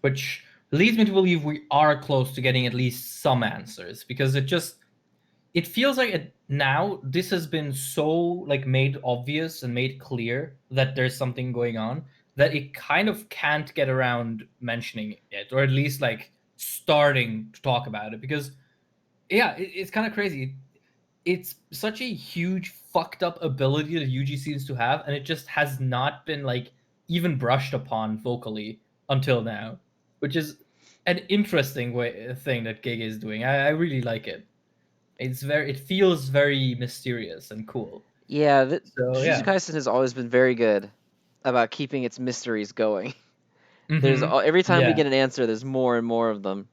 which leads me to believe we are close to getting at least some answers because it feels like now this has been so like made obvious and made clear that there's something going on that it kind of can't get around mentioning it, or at least like starting to talk about it, because yeah, it's kind of crazy. It's such a huge fucked up ability that Yuji seems to have, and it just has not been like even brushed upon vocally until now, which is an interesting thing that Gege is doing. I really like it. It feels very mysterious and cool. Yeah, So Jujutsu yeah. Kaisen has always been very good about keeping its mysteries going. There's Mm-hmm. every time we Yeah. get an answer, there's more and more of them.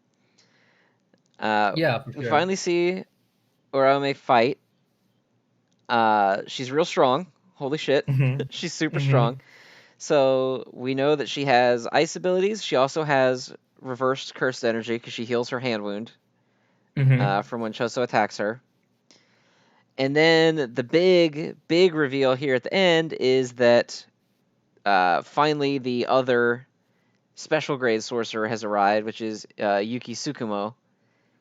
Yeah, for We sure. finally see Uraume fight. She's real strong. Holy shit, she's Mm-hmm. super strong. Mm-hmm. So we know that she has ice abilities. She also has reversed cursed energy because she heals her hand wound Mm-hmm. from when Choso attacks her. And then the big reveal here at the end is that finally the other special grade sorcerer has arrived, which is Yuki Tsukumo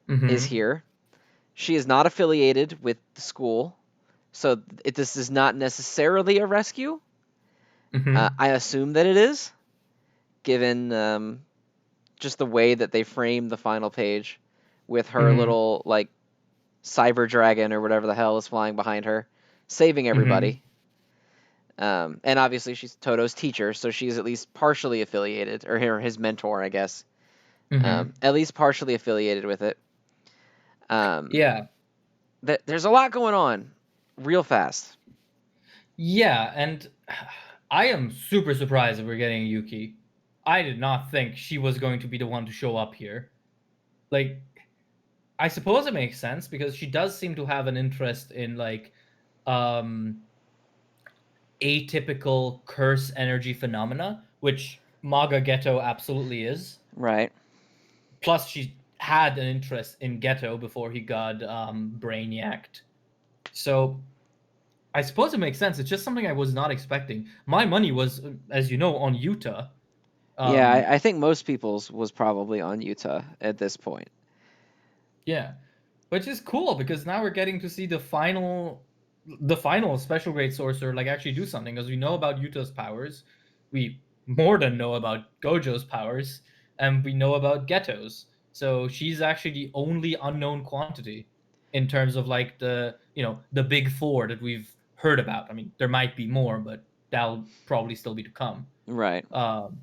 is Mm-hmm. here. She is not affiliated with the school, so this is not necessarily a rescue. Mm-hmm. I assume that it is, given just the way that they frame the final page with her Mm-hmm. little like cyber dragon or whatever the hell is flying behind her, saving Mm-hmm. everybody. And obviously she's Toto's teacher, so she's at least partially affiliated, or his mentor, I guess. Mm-hmm. At least partially affiliated with it. Um, Yeah. there's a lot going on, real fast. Yeah, and I am super surprised that we're getting Yuki. I did not think she was going to be the one to show up here. Like, I suppose it makes sense because she does seem to have an interest in like um atypical curse energy phenomena, which Maga Ghetto absolutely is. Right. Plus, she had an interest in Ghetto before he got brainiacked. So I suppose it makes sense. It's just something I was not expecting. My money was, as you know, on Utah. Yeah, Um, I think most people's was probably on Utah at this point. yeah, which is cool because now we're getting to see the final special grade sorcerer like actually do something, because we know about Utah's powers, we more than know about Gojo's powers, and we know about Ghetto's. So she's actually the only unknown quantity in terms of like the big four that we've heard about. I mean, there might be more, but that'll probably still be to come. Right. Um,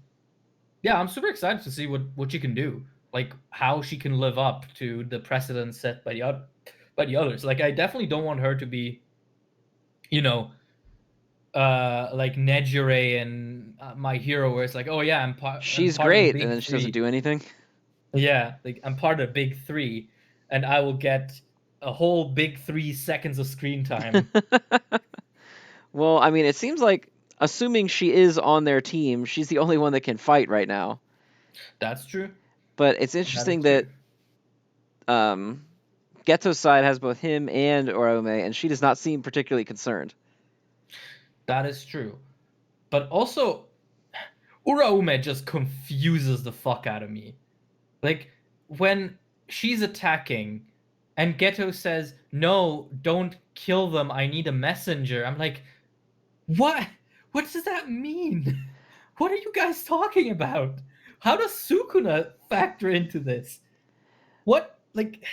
yeah, I'm super excited to see what she can do, like how she can live up to the precedent set by the others. Like, I definitely don't want her to be, you know, like Nejire and My Hero, where it's like, oh yeah, I'm She's part of the great, and big then she doesn't three. do anything. Yeah, like I'm part of the big three, and I will get a whole big 3 seconds of screen time. Well, I mean, it seems like, assuming she is on their team, she's the only one that can fight right now. That's true. But it's That is interesting that true. um, Geto's side has both him and Orome, and she does not seem particularly concerned. That is true. But also, Uraume just confuses the fuck out of me. Like, when she's attacking and Ghetto says, "No, don't kill them. I need a messenger." I'm like, "What? What does that mean?" What are you guys talking about? How does Sukuna factor into this? What, like,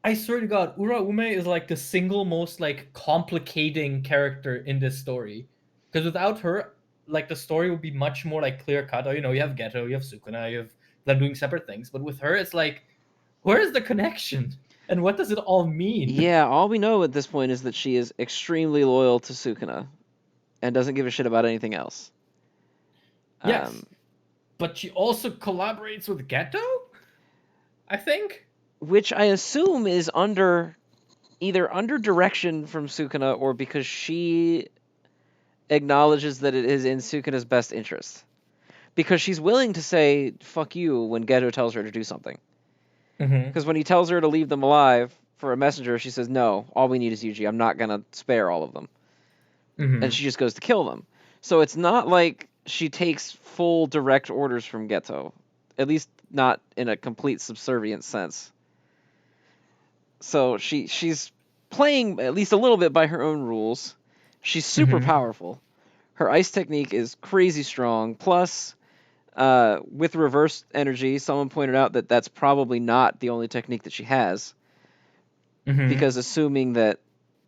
I swear to God, Uraume is like the single most like complicating character in this story. Because without her, like the story would be much more like clear cut. Oh, you know, you have Geto, you have Sukuna, you have them doing separate things. But with her, it's like, where is the connection? And what does it all mean? Yeah, all we know at this point is that she is extremely loyal to Sukuna and doesn't give a shit about anything else. Yes. But she also collaborates with Geto? I think. Which I assume is either under direction from Sukuna or because she acknowledges that it is in Sukuna's best interest. Because she's willing to say "fuck you" when Geto tells her to do something. Mm-hmm. Because when he tells her to leave them alive for a messenger, she says, "No, all we need is Yuji. I'm not gonna spare all of them." And Mm-hmm. she just goes to kill them. So it's not like she takes full direct orders from Geto, at least not in a complete subservient sense. So she's playing at least a little bit by her own rules. She's super Mm-hmm. powerful. Her ice technique is crazy strong. Plus, with reverse energy, someone pointed out that that's probably not the only technique that she has. Mm-hmm. Because assuming that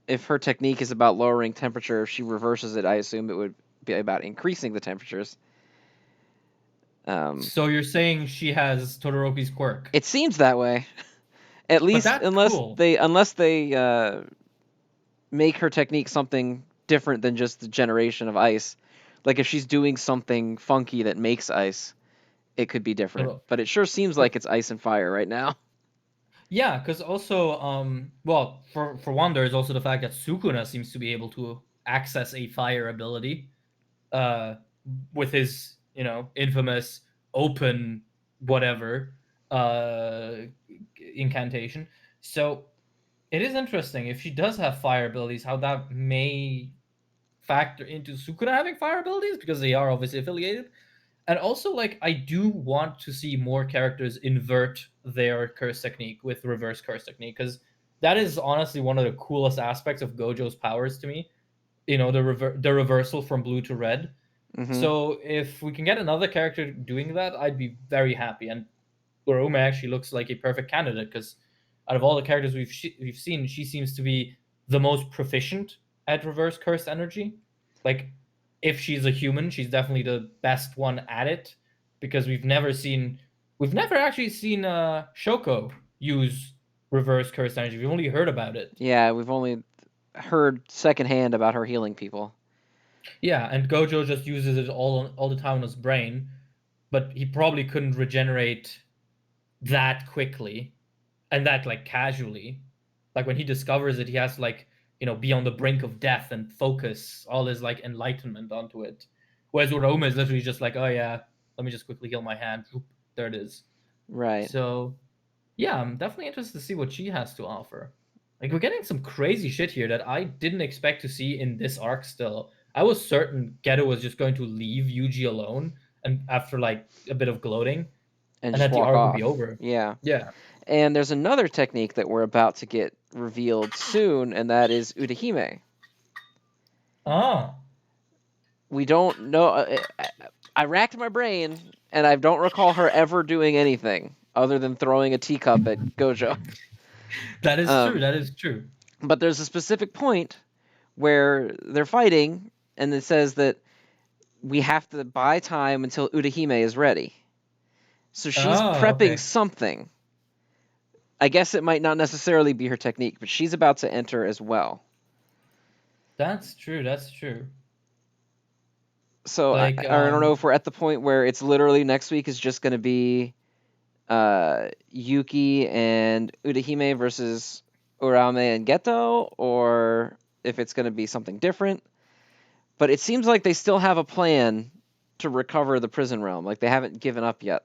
if her technique is about lowering temperature, if she reverses it, I assume it would be about increasing the temperatures. So you're saying she has Todoroki's quirk. It seems that way. At But least that's cool. unless they make her technique something different than just the generation of ice. Like if she's doing something funky that makes ice, it could be different. Todoro- But it sure seems like it's ice and fire right now. Yeah, because also, well, for one, there's also the fact that Sukuna seems to be able to access a fire ability, uh, with his, you know, infamous open whatever, uh, incantation. So it is interesting if she does have fire abilities, how that may factor into Sukuna having fire abilities because they are obviously affiliated. And also, like, I do want to see more characters invert their curse technique with reverse curse technique because that is honestly one of the coolest aspects of Gojo's powers to me. You know, the reversal from blue to red. Mm-hmm. So if we can get another character doing that, I'd be very happy. And Uraume actually looks like a perfect candidate because out of all the characters we've seen, she seems to be the most proficient at reverse curse energy. Like, if she's a human, she's definitely the best one at it because we've never actually seen Shoko use reverse curse energy. We've only heard about it. Yeah, we've only heard secondhand about her healing people. Yeah, and Gojo just uses it all the time on his brain, but he probably couldn't regenerate that quickly and that like casually. Like when he discovers it, he has to like, you know, be on the brink of death and focus all his like enlightenment onto it. Whereas Uroma is literally just like, oh yeah, let me just quickly heal my hand. Oop, there it is. Right. So yeah, I'm definitely interested to see what she has to offer. Like we're getting some crazy shit here that I didn't expect to see in this arc still. I was certain Geto was just going to leave Yuji alone and after like a bit of gloating And and just that the walk arc would be off. over. Yeah. Yeah. And there's another technique that we're about to get revealed soon, and that is Udahime. Oh. We don't know. I racked my brain, and I don't recall her ever doing anything other than throwing a teacup at Gojo. That is true. Um, That is true. but there's a specific point where they're fighting, and it says that we have to buy time until Udahime is ready. So she's Oh, prepping okay. something. I guess it might not necessarily be her technique, but she's about to enter as well. That's true. That's true. So Like, I don't know if we're at the point where it's literally next week is just going to be Yuki and Udahime versus Urame and Geto, or if it's going to be something different. But it seems like they still have a plan to recover the prison realm. Like they haven't given up yet.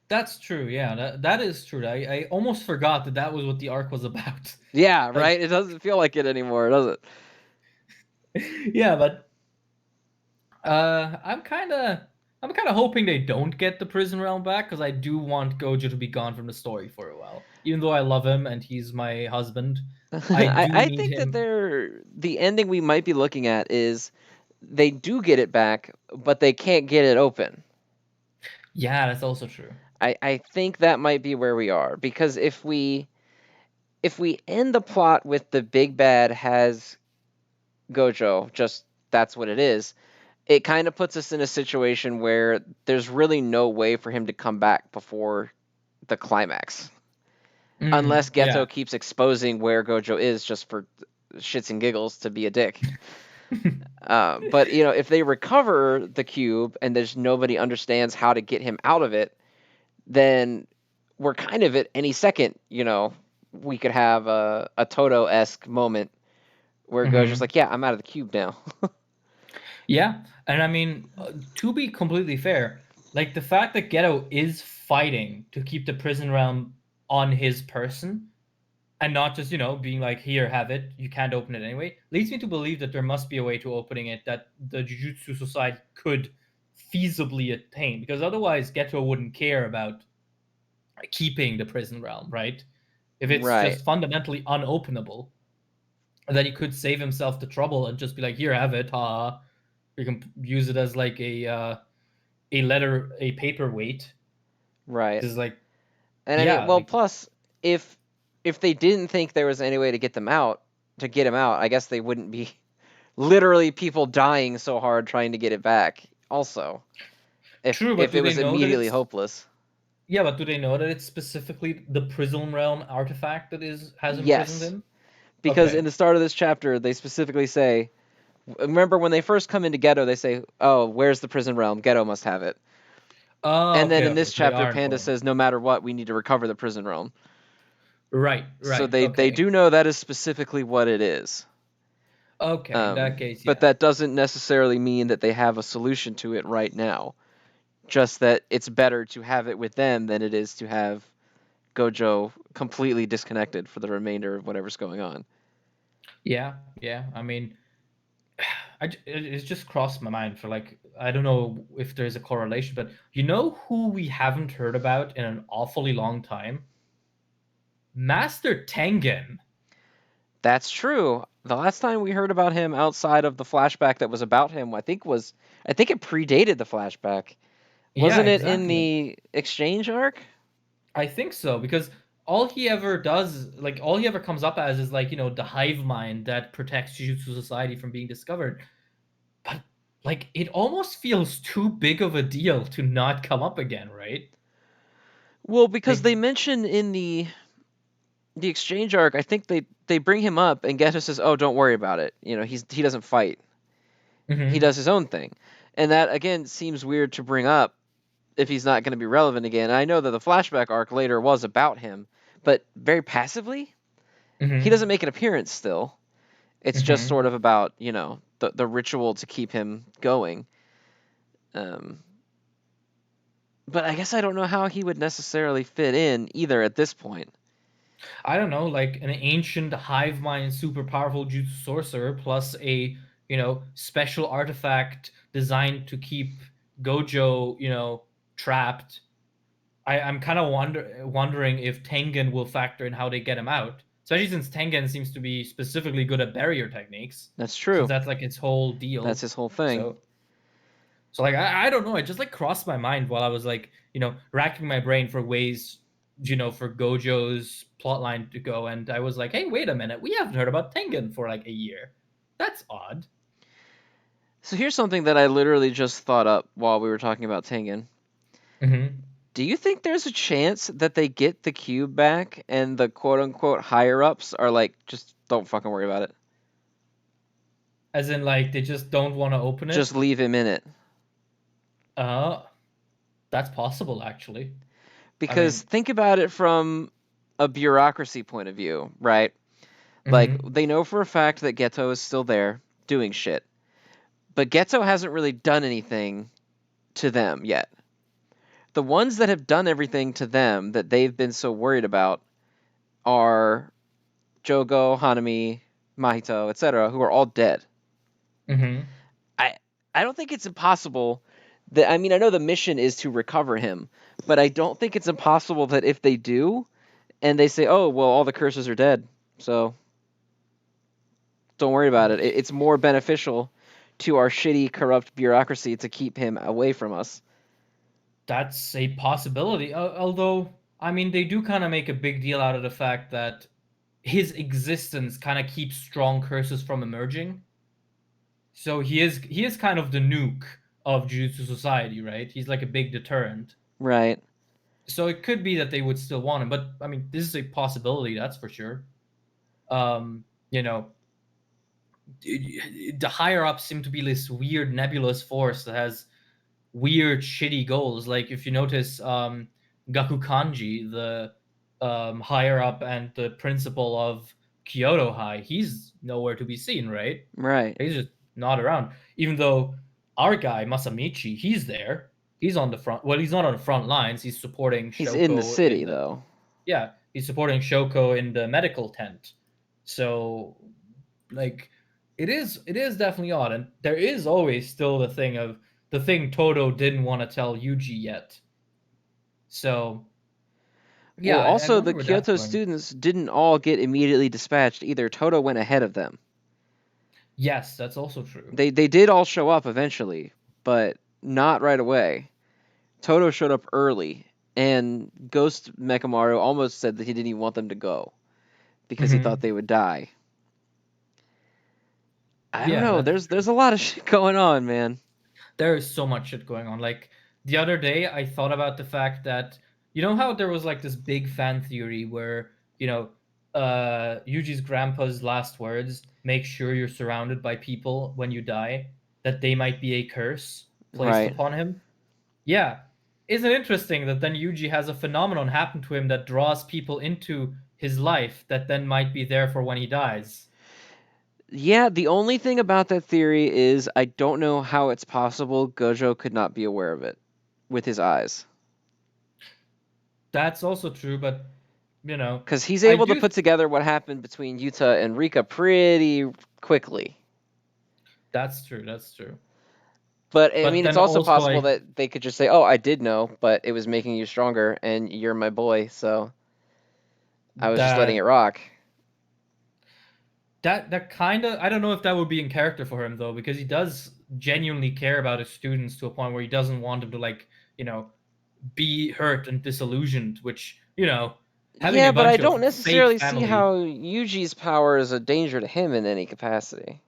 that's true. Yeah, that is true. I almost forgot that that was what the arc was about. Yeah, Like, right? It doesn't feel like it anymore, does it? yeah, but I'm kind of hoping they don't get the prison realm back because I do want Gojo to be gone from the story for a while. Even though I love him and he's my husband, I do I need think that him. the ending we might be looking at is they do get it back, but they can't get it open. Yeah, that's also true. I think that might be where we are, because if we end the plot with the big bad has Gojo, just that's what it is, it kind of puts us in a situation where there's really no way for him to come back before the climax. Unless Yeah. Geto keeps exposing where Gojo is just for shits and giggles to be a dick. But if they recover the cube and there's nobody understands how to get him out of it, then we're kind of at any second. We could have a Toto-esque moment where Gojo's like, "Yeah, I'm out of the cube now." Yeah, and I mean, to be completely fair, like the fact that Geto is fighting to keep the prison realm on his person and not just, being like, here, have it, you can't open it anyway, leads me to believe that there must be a way to opening it that the Jujutsu Society could feasibly attain, because otherwise Geto wouldn't care about keeping the prison realm, right? If it's Right, just fundamentally unopenable, then he could save himself the trouble and just be like, here, have it, ha. You can use it as like a paperweight. right. Is like, And I mean, yeah, well, like, plus if if they didn't think there was any way to get him out, I guess they wouldn't be literally people dying so hard trying to get it back. Also, if true, but if do it they was know that immediately it's hopeless. yeah, but do they know that it's specifically the prison realm artifact that is has imprisoned Yes, him? because in Okay. the start of this chapter, they specifically say, remember when they first come into Ghetto, they say, "Oh, where's the prison realm? Ghetto must have it." Oh, And then okay, in okay. this So they chapter, are Panda informed. says, "No matter what, we need to recover the prison realm." Right, So right. they Okay. do know that is specifically what it is. Okay, in that case, But yeah. that doesn't necessarily mean that they have a solution to it right now. Just that it's better to have it with them than it is to have Gojo completely disconnected for the remainder of whatever's going on. Yeah, yeah. I mean, it's just crossed my mind for like, I don't know if there's a correlation, but you know who we haven't heard about in an awfully long time? Master Tengen. That's true. The last time we heard about him outside of the flashback that was about him, I think it predated the flashback. Yeah, Wasn't it in exactly. the exchange arc? I think so because all he ever does, like all he ever comes up as is like, the hive mind that protects Jujutsu Society from being discovered. But like it almost feels too big of a deal to not come up again, right? Well, because Like they mention in the exchange arc, I think they bring him up and Geto says, "Oh, don't worry about it. He doesn't fight. He mhm. does his own thing." And that again seems weird to bring up if he's not going to be relevant again. And I know that the flashback arc later was about him, but very passively. He doesn't Mhm. make an appearance still. It's just Mhm. sort of about, the ritual to keep him going. Um, but I guess I don't know how he would necessarily fit in either at this point. I don't know, like an ancient hive mind super powerful jutsu sorcerer plus a, special artifact designed to keep Gojo, trapped. I'm kind of wondering if Tengen will factor in how they get him out, especially since Tengen seems to be specifically good at barrier techniques, That's since true. that's like its whole That's deal. his whole thing. So like I don't know, it just like crossed my mind while I was like, racking my brain for ways, for Gojo's plotline to go, and I was like, hey, wait a minute, we haven't heard about Tengen for like a year. That's odd. So here's something that I literally just thought up while we were talking about Tengen. Mm-hmm. Do you think there's a chance that they get the cube back and the quote unquote higher ups are like, just don't fucking worry about it? As in like they just don't want to open Just it. leave him in it. Uh that's possible actually. I Because mean, think about it from a bureaucracy point of view, right? Like, mm-hmm. they know for a fact that Geto is still there doing shit. But Geto hasn't really done anything to them yet. The ones that have done everything to them that they've been so worried about are Jogo, Hanami, Mahito, etc., who are all dead. Mm-hmm. I I don't think it's impossible that, I mean, I know the mission is to recover him, but I don't think it's impossible that if they do and they say, "Oh, well, all the curses are dead." So, don't worry about it. It's more beneficial to our shitty, corrupt bureaucracy to keep him away from us. That's a possibility. Although, I mean, they do kind of make a big deal out of the fact that his existence kind of keeps strong curses from emerging. So he is kind of the nuke of Jujutsu Society, right? He's like a big deterrent. Right. So it could be that they would still want him, but I mean, this is a possibility, that's for sure. You know, the higher ups seem to be this weird nebulous force that has weird shitty goals. Like if you notice, Gaku Kanji, the higher up and the principal of Kyoto High, he's nowhere to be seen, right? Right. He's just not around. Even though our guy Masamichi, he's there. He's on the front. Well, he's not on the front lines. He's supporting He's in the Shoko in city, the, though. yeah. He's supporting Shoko in the medical tent. So, like, it is definitely odd, and there is always still the thing Toto didn't want to tell Yuji yet. So, Well, yeah, I also, wonder the where that's Kyoto going. students didn't all get immediately dispatched either. Toto went ahead of them. Yes, that's also true. They did all show up eventually, but not right away. Toto showed up early, and Ghost Mekamaru almost said that he didn't even want them to go because he thought Hmm. they would die. I don't Yeah, know. that's There's a lot of shit going on, man. there is so much shit going on. Like the other day, I thought about the fact that you know how there was like this big fan theory where Yuji's grandpa's last words: "Make sure you're surrounded by people when you die, that they might be a curse placed Right. upon him." Yeah, isn't it interesting that then Yuji has a phenomenon happen to him that draws people into his life that then might be there for when he dies. Yeah, the only thing about that theory is I don't know how it's possible Gojo could not be aware of it with his eyes. That's also true, but you know, Because he's I able to do. put together what happened between Yuta and Rika pretty quickly. That's true. That's true. But I But mean, it's then also also possible like that they could just say, "Oh, I did know, but it was making you stronger, and you're my boy, so I was just letting it that rock." that kind of, I don't know if that would be in character for him though, because he does genuinely care about his students to a point where he doesn't want them to like be hurt and disillusioned, which having Yeah, a but I bunch of don't fake necessarily see family, how Yuji's power is a danger to him in any capacity.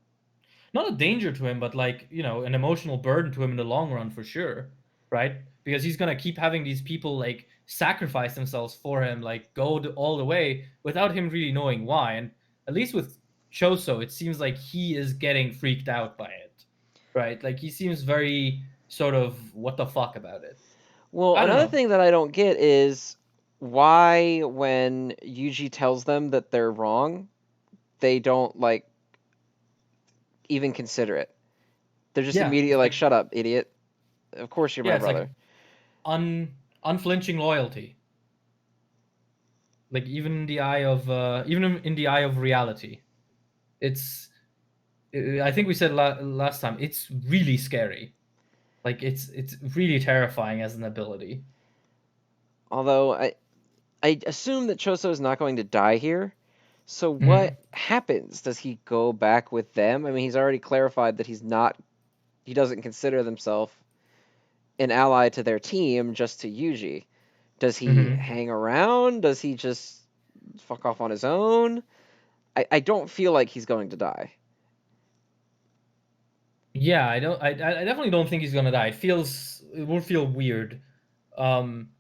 not a danger to him, but like an emotional burden to him in the long run for sure, right? Because he's gonna keep having these people like sacrifice themselves for him, like all the way without him really knowing why. And at least with Choso, it seems like he is getting freaked out by it, right? Like he seems very sort of what the fuck about it. Well, I don't another know. thing that I don't get is why, when Yuji tells them that they're wrong, they don't like even consider it. They're just Yeah, immediately it's like, like "Shut up, idiot! Of course you're yeah, my it's like brother." unflinching loyalty. Like even in the eye of reality. It's I think we said last time it's really scary. Like it's really terrifying as an ability. Although I assume that Choso is not going to die here. So what Hmm. happens? Does he go back with them? I mean, he's already clarified that he doesn't consider himself an ally to their team, just to Yuji. Does he Hmm. hang around? Does he just fuck off on his own? I don't feel like he's going to die. Yeah, I don't. I definitely don't think he's gonna die. It will feel weird. Um,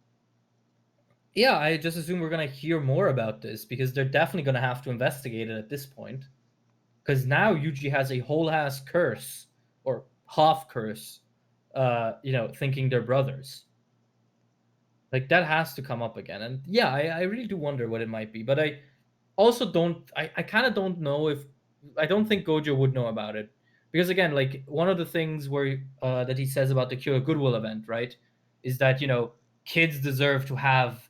yeah, I just assume we're gonna hear more about this because they're definitely gonna have to investigate it at this point. Because now Yuji has a whole ass curse or half curse. Thinking they're brothers. Like that has to come up again. And yeah, I really do wonder what it might be. But I also don't I kind of don't know if I don't think Gojo would know about it. Because again, like one of the things where that he says about the Cure Goodwill event, right, is that, kids deserve to have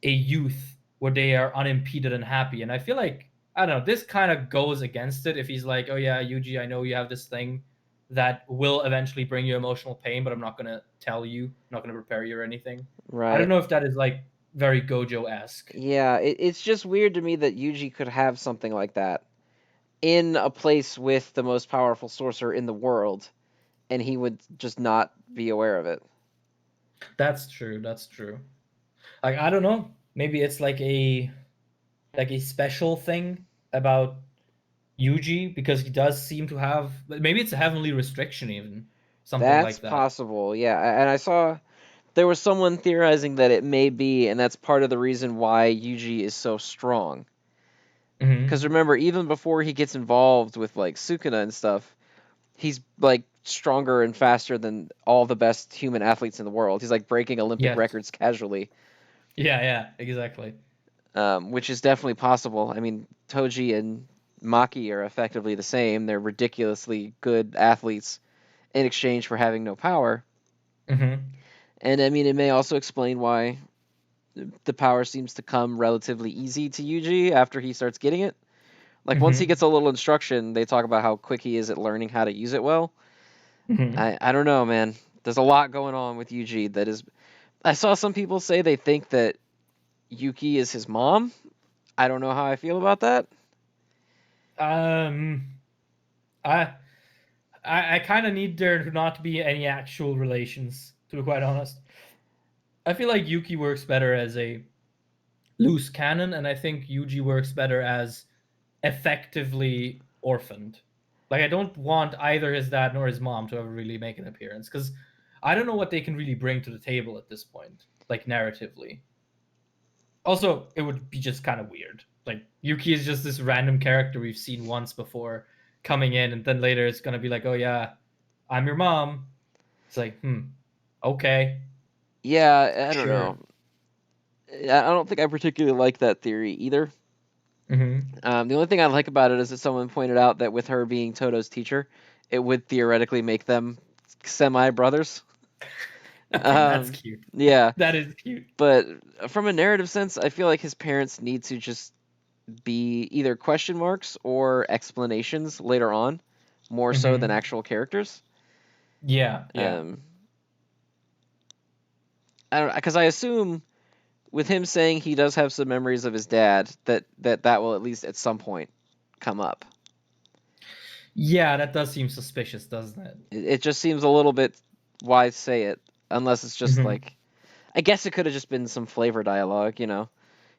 a youth where they are unimpeded and happy. And I feel like I don't know, this kind of goes against it if he's like, "Oh yeah, Yuji, I know you have this thing that will eventually bring you emotional pain, but I'm not gonna tell you, I'm not gonna prepare you or anything." I don't Right. know if that is like very Gojo esque. Yeah, it's just weird to me that Yuji could have something like that in a place with the most powerful sorcerer in the world, and he would just not be aware of it. That's true. That's true. Like I don't know. Maybe it's like a special thing about Yuji because he does seem to have maybe it's a heavenly restriction even something That's like that. possible, yeah. And I saw there was someone theorizing that it may be, and that's part of the reason why Yuji is so strong. Because Hmm. remember, even before he gets involved with like Sukuna and stuff, he's like stronger and faster than all the best human athletes in the world. He's like breaking Olympic Yes. records casually, Yeah. Yeah. Exactly. which is definitely possible. I mean, Toji and Maki are effectively the same. They're ridiculously good athletes in exchange for having no power. Hmm. And I mean, it may also explain why the power seems to come relatively easy to Yuji after he starts getting it. Like once he Hmm. gets a little instruction, they talk about how quick he is at learning how to use it well. Hmm. I don't know, man. There's a lot going on with Yuji that is. I saw some people say they think that Yuki is his mom. I don't know how I feel about that. Um. I I kind of need there to not be any actual relations. To be quite honest, I feel like Yuki works better as a loose canon, and I think Yuji works better as effectively orphaned. Like I don't want either his dad nor his mom to ever really make an appearance because I don't know what they can really bring to the table at this point, like narratively. Also, it would be just kind of weird. Like Yuki is just this random character we've seen once before coming in, and then later it's gonna be like, oh yeah, I'm your mom. It's like, okay, Yeah, I don't know. sure. I don't think I particularly like that theory either. Hmm. The only thing I like about it is that someone pointed out that with her being Toto's teacher, it would theoretically make them semi brothers. That's Um, cute. yeah, That is cute. but from a narrative sense, I feel like his parents need to just be either question marks or explanations later on, more so than Hmm. actual characters. Yeah, yeah. Um, I don't because I assume with him saying he does have some memories of his dad, that will at least at some point come up. Yeah, that does seem suspicious, doesn't it? It just seems a little bit why say it unless it's just Hmm. like I guess it could have just been some flavor dialogue, you know.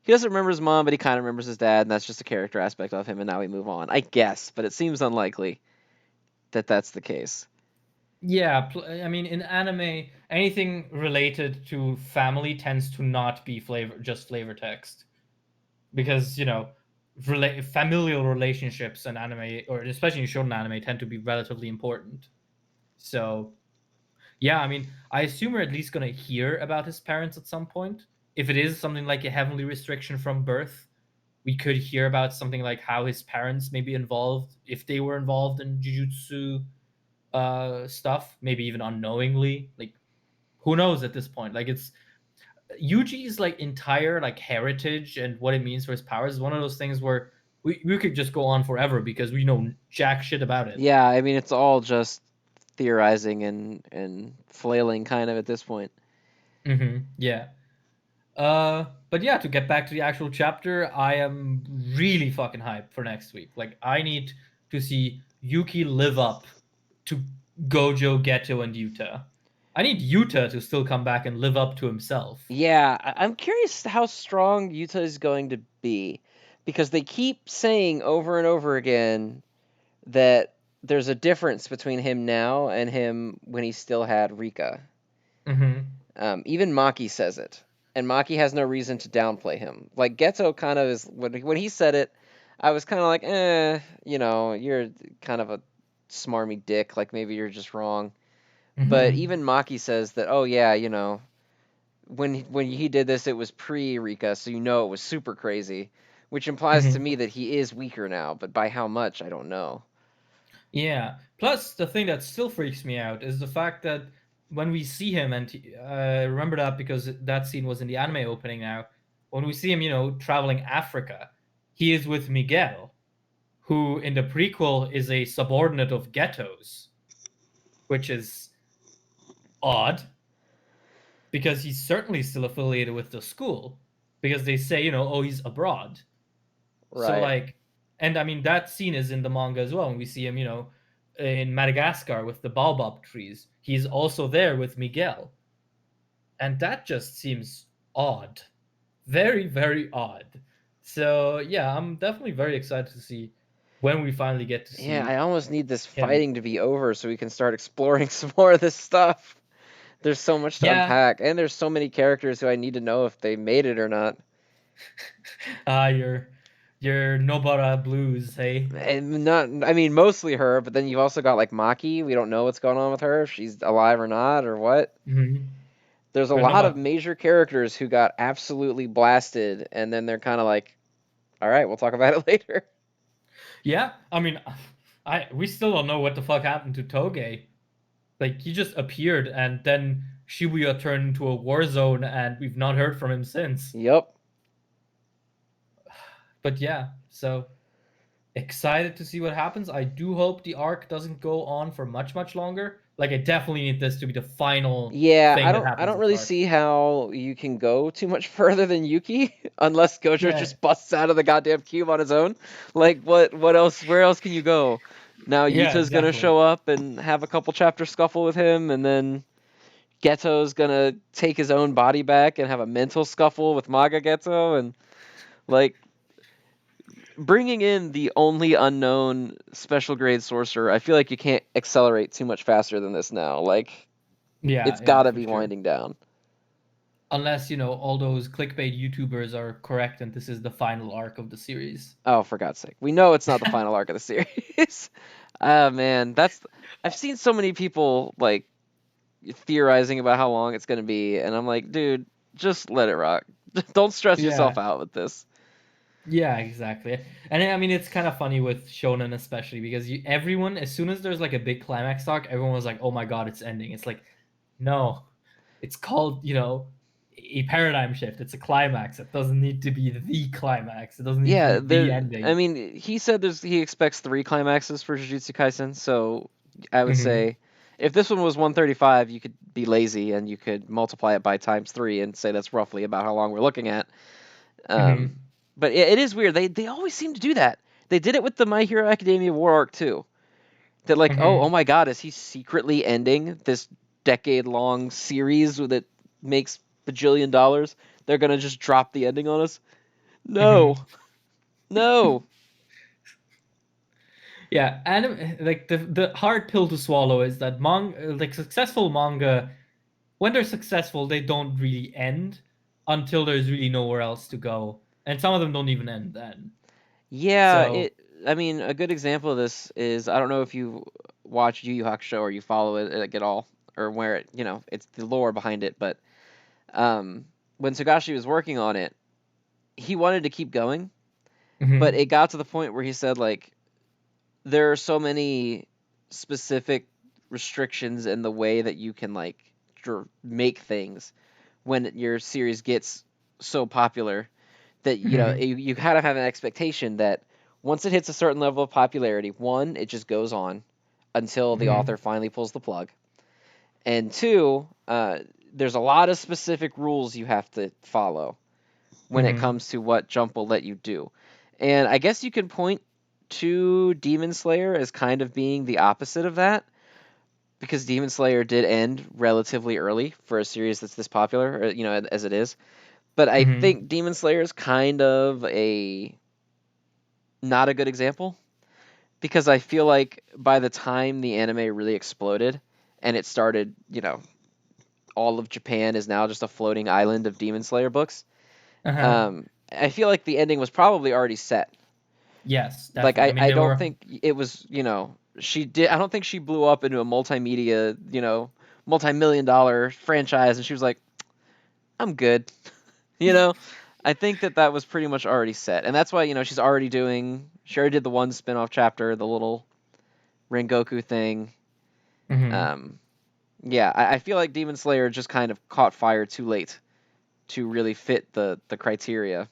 He doesn't remember his mom, but he kind of remembers his dad, and that's just a character aspect of him. And now we move on, I guess, but it seems unlikely that that's the case. Yeah, I mean, in anime, anything related to family tends to not be just flavor text because familial relationships in anime, or especially in shonen anime, tend to be relatively important. So yeah, I mean, I assume we're at least gonna hear about his parents at some point. If it is something like a heavenly restriction from birth, we could hear about something like how his parents may be involved, if they were involved in jujutsu stuff, maybe even unknowingly. Like who knows at this point? Like it's Yuji's like entire like heritage and what it means for his powers is one of those things where we could just go on forever because we know jack shit about it. Yeah, I mean it's all just theorizing and flailing kind of at this point. Yeah. But yeah, to get back to the actual chapter, I am really fucking hyped for next week. Like, I need to see Yuki live up to Gojo, Geto, and Yuta. I need Yuta to still come back and live up to himself. Yeah, I'm curious how strong Utah is going to be because they keep saying over and over again that there's a difference between him now and him when he still had Rika. Mm-hmm. Even Maki says it, and Maki has no reason to downplay him. Like Geto kind of is when he said it, I was kind of like, you're kind of a smarmy dick. Like maybe you're just wrong. But Mm-hmm. even Maki says that, oh yeah, when he did this, it was pre Rika, so it was super crazy, which implies to Mm-hmm. me that he is weaker now. But by how much, I don't know. Yeah. Plus, the thing that still freaks me out is the fact that when we see him, and remember that because that scene was in the anime opening now, when we see him, traveling Africa, he is with Miguel, who in the prequel is a subordinate of Ghetto's, which is odd because he's certainly still affiliated with the school because they say, oh, he's abroad. So Right. like And I mean, that scene is in the manga as well. And we see him, in Madagascar with the baobab trees. He's also there with Miguel. And that just seems odd. Very, very odd. So, yeah, I'm definitely very excited to see when we finally get to Yeah, see I almost need this him. fighting to be over so we can start exploring some more of this stuff. There's so much to Yeah, unpack, and there's so many characters who I need to know if they made it or not. your Nobara Blues, hey? And not, I mean, mostly her, but then you've also got like Maki. We don't know what's going on with her, if she's alive or not, or what. Mm-hmm. There's a Your lot of Nobara. major characters who got absolutely blasted, and then they're kind of like, all right, we'll talk about it later. Yeah, I mean, we still don't know what the fuck happened to Toge. Like, he just appeared, and then Shibuya turned into a war zone, and we've not heard from him since. Yep. But yeah, so excited to see what happens. I do hope the arc doesn't go on for much, much longer. Like, I definitely need this to be the final Yeah, thing I that don't I happens don't this really arc. see how you can go too much further than Yuki unless Gojo Yeah, just busts out of the goddamn cube on his own. Like what else where else can you go? Now yeah, Yuta's gonna exactly. show up and have a couple chapter scuffle with him, and then Geto's gonna take his own body back and have a mental scuffle with Maga Geto, and like bringing in the only unknown special grade sorcerer, I feel like you can't accelerate too much faster than this now. Like Yeah, it's yeah, gotta for be sure. winding down. Unless, all those clickbait YouTubers are correct and this is the final arc of the series. Oh, for God's sake. We know it's not the final arc of the series. Ah, man, that's I've seen so many people like theorizing about how long it's going to be, and I'm like, dude, just let it rock. Don't stress yourself Yeah, out with this. yeah, exactly. And I mean, it's kind of funny with Shonen, especially because everyone, as soon as there's like a big climax arc, everyone was like, "Oh my god, it's ending." It's like, no, it's called, a paradigm shift. It's a climax. It doesn't need to be the climax. It doesn't need to Yeah, be the there I ending. mean, he expects 3 climaxes for Jujutsu Kaisen, so I would Hmm. say if this one was 135, you could be lazy and you could multiply it by times 3 and say that's roughly about how long we're looking at. Um, Hmm. but it is weird. They always seem to do that. They did it with the My Hero Academia War arc too. That like, oh Hmm. my God, is he secretly ending this decade-long series that makes $1 bajillion? They're gonna just drop the ending on us? No, Hmm. no. Yeah, like the hard pill to swallow is that like successful manga, when they're successful, they don't really end until there's really nowhere else to go, and some of them don't even end then. Yeah, So, it. I mean, a good example of this is I don't know if you watch Yu Yu Hakusho or you follow it like, at all, or where it, it's the lore behind it. But when Togashi was working on it, he wanted to keep going, but mhm, it got to the point where he said like there are so many specific restrictions in the way that you can like make things when your series gets so popular that mhm, you kind of have an expectation that once it hits a certain level of popularity, one, it just goes on until the author mhm, finally pulls the plug, and two, there's a lot of specific rules you have to follow when it mhm, comes to what Jump will let you do. And I guess you could point to Demon Slayer as kind of being the opposite of that, because Demon Slayer did end relatively early for a series that's this popular, as it is. But I mhm. think Demon Slayer is kind of a not a good example because I feel like by the time the anime really exploded and it started, all of Japan is now just a floating island of Demon Slayer books. Uh-huh. I feel like the ending was probably already set. Yes, Like definitely. I mean, I they don't were. think it was, she did. I don't think she blew up into a multimedia, multi-million-dollar franchise, and she was like, I'm good. You know, I think that was pretty much already set, and that's why she's already doing. She already did the one spin-off chapter, the little Rengoku thing. Mhm. Um, yeah, I feel like Demon Slayer just kind of caught fire too late to really fit the criteria.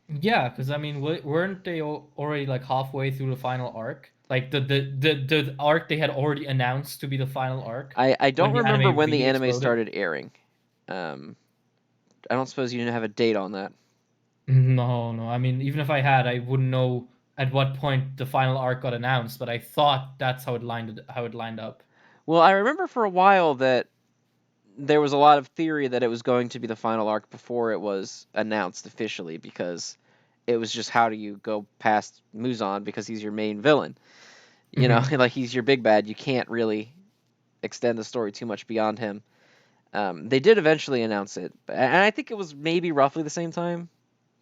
Yeah, because I mean, weren't they already like halfway through the final arc? Like the arc they had already announced to be the final arc I when don't the remember anime when the really anime exploded. started airing. Um, I don't suppose you didn't have a date on that. No, no. I mean, even if I had, I wouldn't know at what point the final arc got announced, but I thought that's how it lined up. Well, I remember for a while that there was a lot of theory that it was going to be the final arc before it was announced officially, because it was just, how do you go past Muzan, because he's your main villain. You know, Mm-hmm. like, he's your big bad. You can't really extend the story too much beyond him. They did eventually announce it, and I think it was maybe roughly the same time.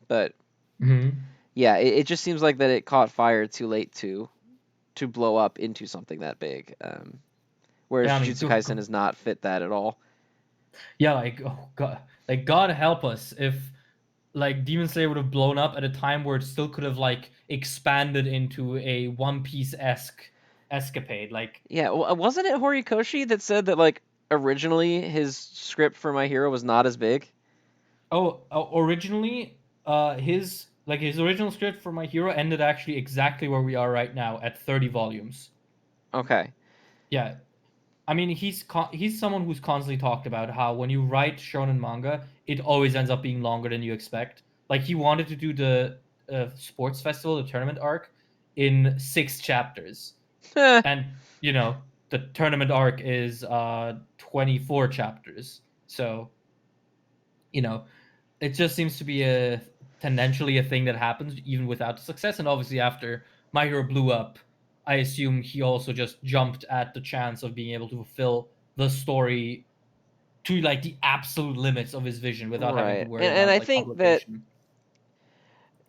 But Mm-hmm. yeah, it just seems like that it caught fire too late to blow up into something that big. Whereas Yeah, I mean, Jujutsu Kaisen does not fit that at all. yeah, like oh god, like God help us if like Demon Slayer would have blown up at a time where it still could have like expanded into a One Piece esque escapade. Like, Yeah, wasn't it Horikoshi that said that, like, originally his script for My Hero was not as big? oh, originally, his original script for My Hero ended actually exactly where we are right now at 30 volumes. Okay. Yeah, I mean, he's someone who's constantly talked about how when you write shonen manga, it always ends up being longer than you expect. Like he wanted to do the sports festival, the tournament arc, in 6 chapters, and the tournament arc is 24 chapters. So you know it just seems to be a tendentially a thing that happens even without the success. And obviously, after My Hero blew up, I assume he also just jumped at the chance of being able to fulfill the story to like the absolute limits of his vision without having to Right. worry And about I like think that publication.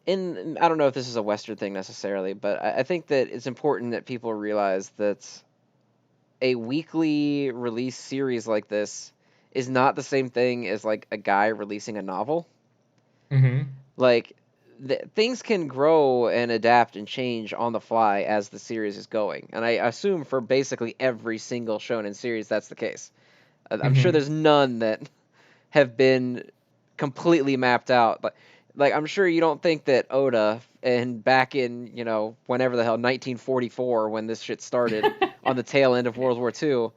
I don't know if this is a Western thing necessarily, but I think that it's important that people realize that a weekly release series like this is not the same thing as, like, a guy releasing a novel. Mm-hmm. Like, things can grow and adapt and change on the fly as the series is going, and I assume for basically every single shonen series that's the case. I'm sure Mm-hmm. there's none that have been completely mapped out. Like, I'm sure you don't think that Oda, and back in, whenever the hell, 1944, when this shit started on the tail end of World War II,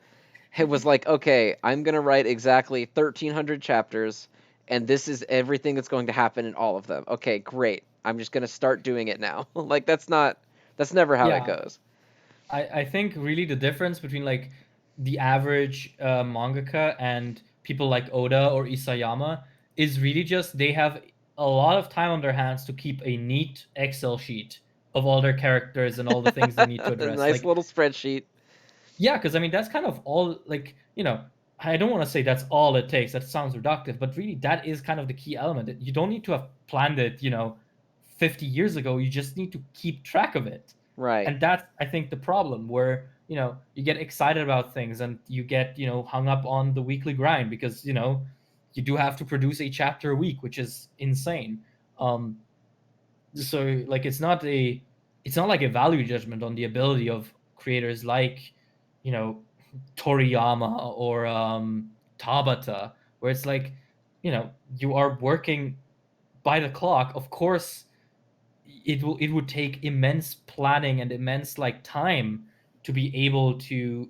it was like, okay, I'm gonna write exactly 1,300 chapters, and this is everything that's going to happen in all of them. Okay, great. I'm just gonna start doing it now. Like, that's never how that Yeah, goes. I think really the difference between like the average mangaka and people like Oda or Isayama is really just they have a lot of time on their hands to keep a neat Excel sheet of all their characters and all the things they need to A address. nice Like, little spreadsheet. yeah, because I mean that's kind of all. Like, I don't want to say that's all it takes. That sounds reductive, but really that is kind of the key element. You don't need to have planned it, 50 years ago. You just need to keep track of it. Right. And that's, I think, the problem where, you get excited about things and you get, hung up on the weekly grind because, you do have to produce a chapter a week, which is insane. Um, so like it's not like a value judgment on the ability of creators like you know Toriyama or Tabata, where it's like you are working by the clock. Of course it would take immense planning and immense like time to be able to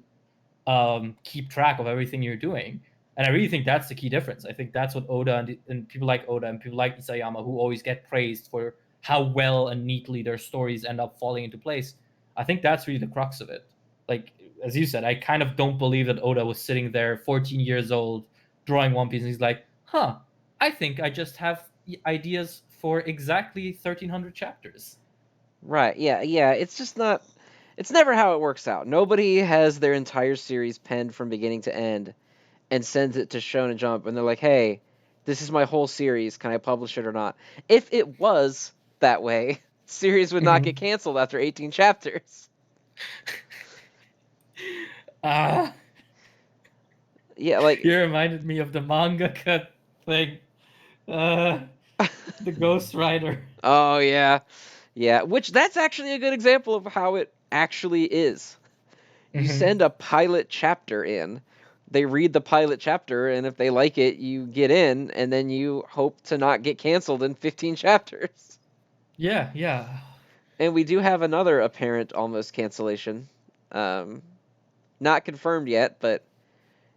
keep track of everything you're doing. And I really think that's the key difference. I think that's what Oda and people like Oda and people like Isayama, who always get praised for how well and neatly their stories end up falling into place. I think that's really the crux of it. Like, as you said, I kind of don't believe that Oda was sitting there 14 years old drawing One Piece and he's like, huh, I think I just have ideas for exactly 1,300 chapters. Right. Yeah. Yeah. It's just not. It's never how it works out. Nobody has their entire series penned from beginning to end and sends it to Shonen Jump, and they're like, "Hey, this is my whole series. Can I publish it or not?" If it was that way, series would not get Mhm. canceled after 18 chapters. Ah, Yeah. Like. you reminded me of the manga cut thing. Uh, the Ghost Rider. Oh yeah. Yeah. Which, that's actually a good example of how it actually is. You Hmm. send a pilot chapter in, they read the pilot chapter, and if they like it, you get in, and then you hope to not get canceled in 15 chapters. Yeah, yeah. And we do have another apparent almost cancellation. Um, Not confirmed yet, but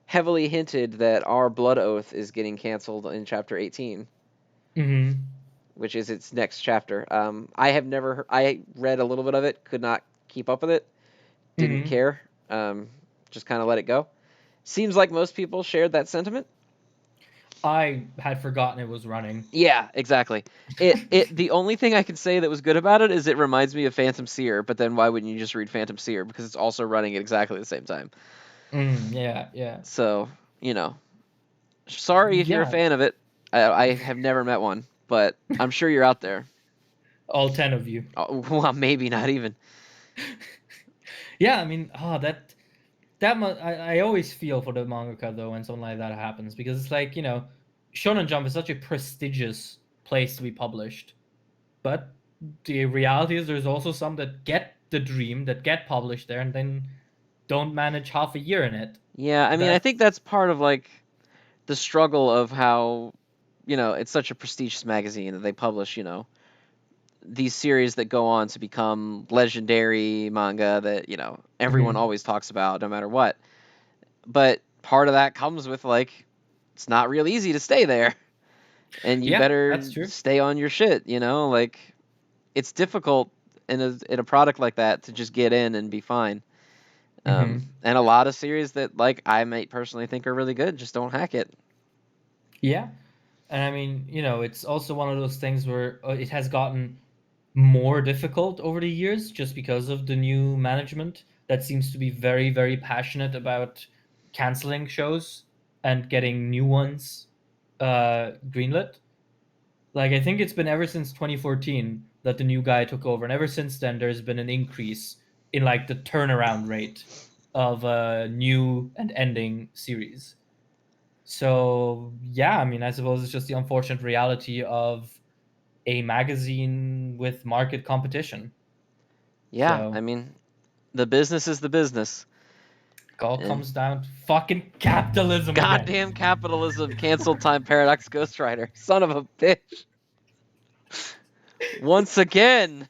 heavily hinted that our Blood Oath is getting canceled in chapter 18. Hmm. which is its next chapter. I have never. I read a little bit of it, could not keep up with it, didn't Hmm. care. Just kind of let it go. Seems like most people shared that sentiment. I had forgotten it was running. Yeah, exactly. The only thing I can say that was good about it is it reminds me of Phantom Seer, but then why wouldn't you just read Phantom Seer? Because it's also running at exactly the same time. Yeah, yeah. So, sorry if you're a Yeah, fan of it. I have never met one, but I'm sure you're out there. all 10 of you. Oh, well, maybe not even. Yeah, I mean, I always feel for the mangaka though when something like that happens, because it's like, Shonen Jump is such a prestigious place to be published. But the reality is there's also some that get the dream, that get published there and then don't manage half a year in it. Yeah, I mean, I That think that's part of like the struggle of how, it's such a prestigious magazine that they publish, these series that go on to become legendary manga that, everyone Mhm. always talks about no matter what. But part of that comes with like it's not real easy to stay there. And you Yeah, that's better true. stay on your shit, like it's difficult in a product like that to just get in and be fine. Hmm. And a lot of series that like I might personally think are really good just don't hack it. Yeah. And I mean, it's also one of those things where it has gotten more difficult over the years just because of the new management that seems to be very, very passionate about canceling shows and getting new ones greenlit. Like, I think it's been ever since 2014 that the new guy took over, and ever since then, there's been an increase in like the turnaround rate of new and ending series. So yeah, I mean, I suppose it's just the unfortunate reality of a magazine with market competition. Yeah, I So mean, the business is the business. it all And comes down to fucking capitalism again. goddamn capitalism canceled Time Paradox Ghost Rider. Son of a bitch. Once again,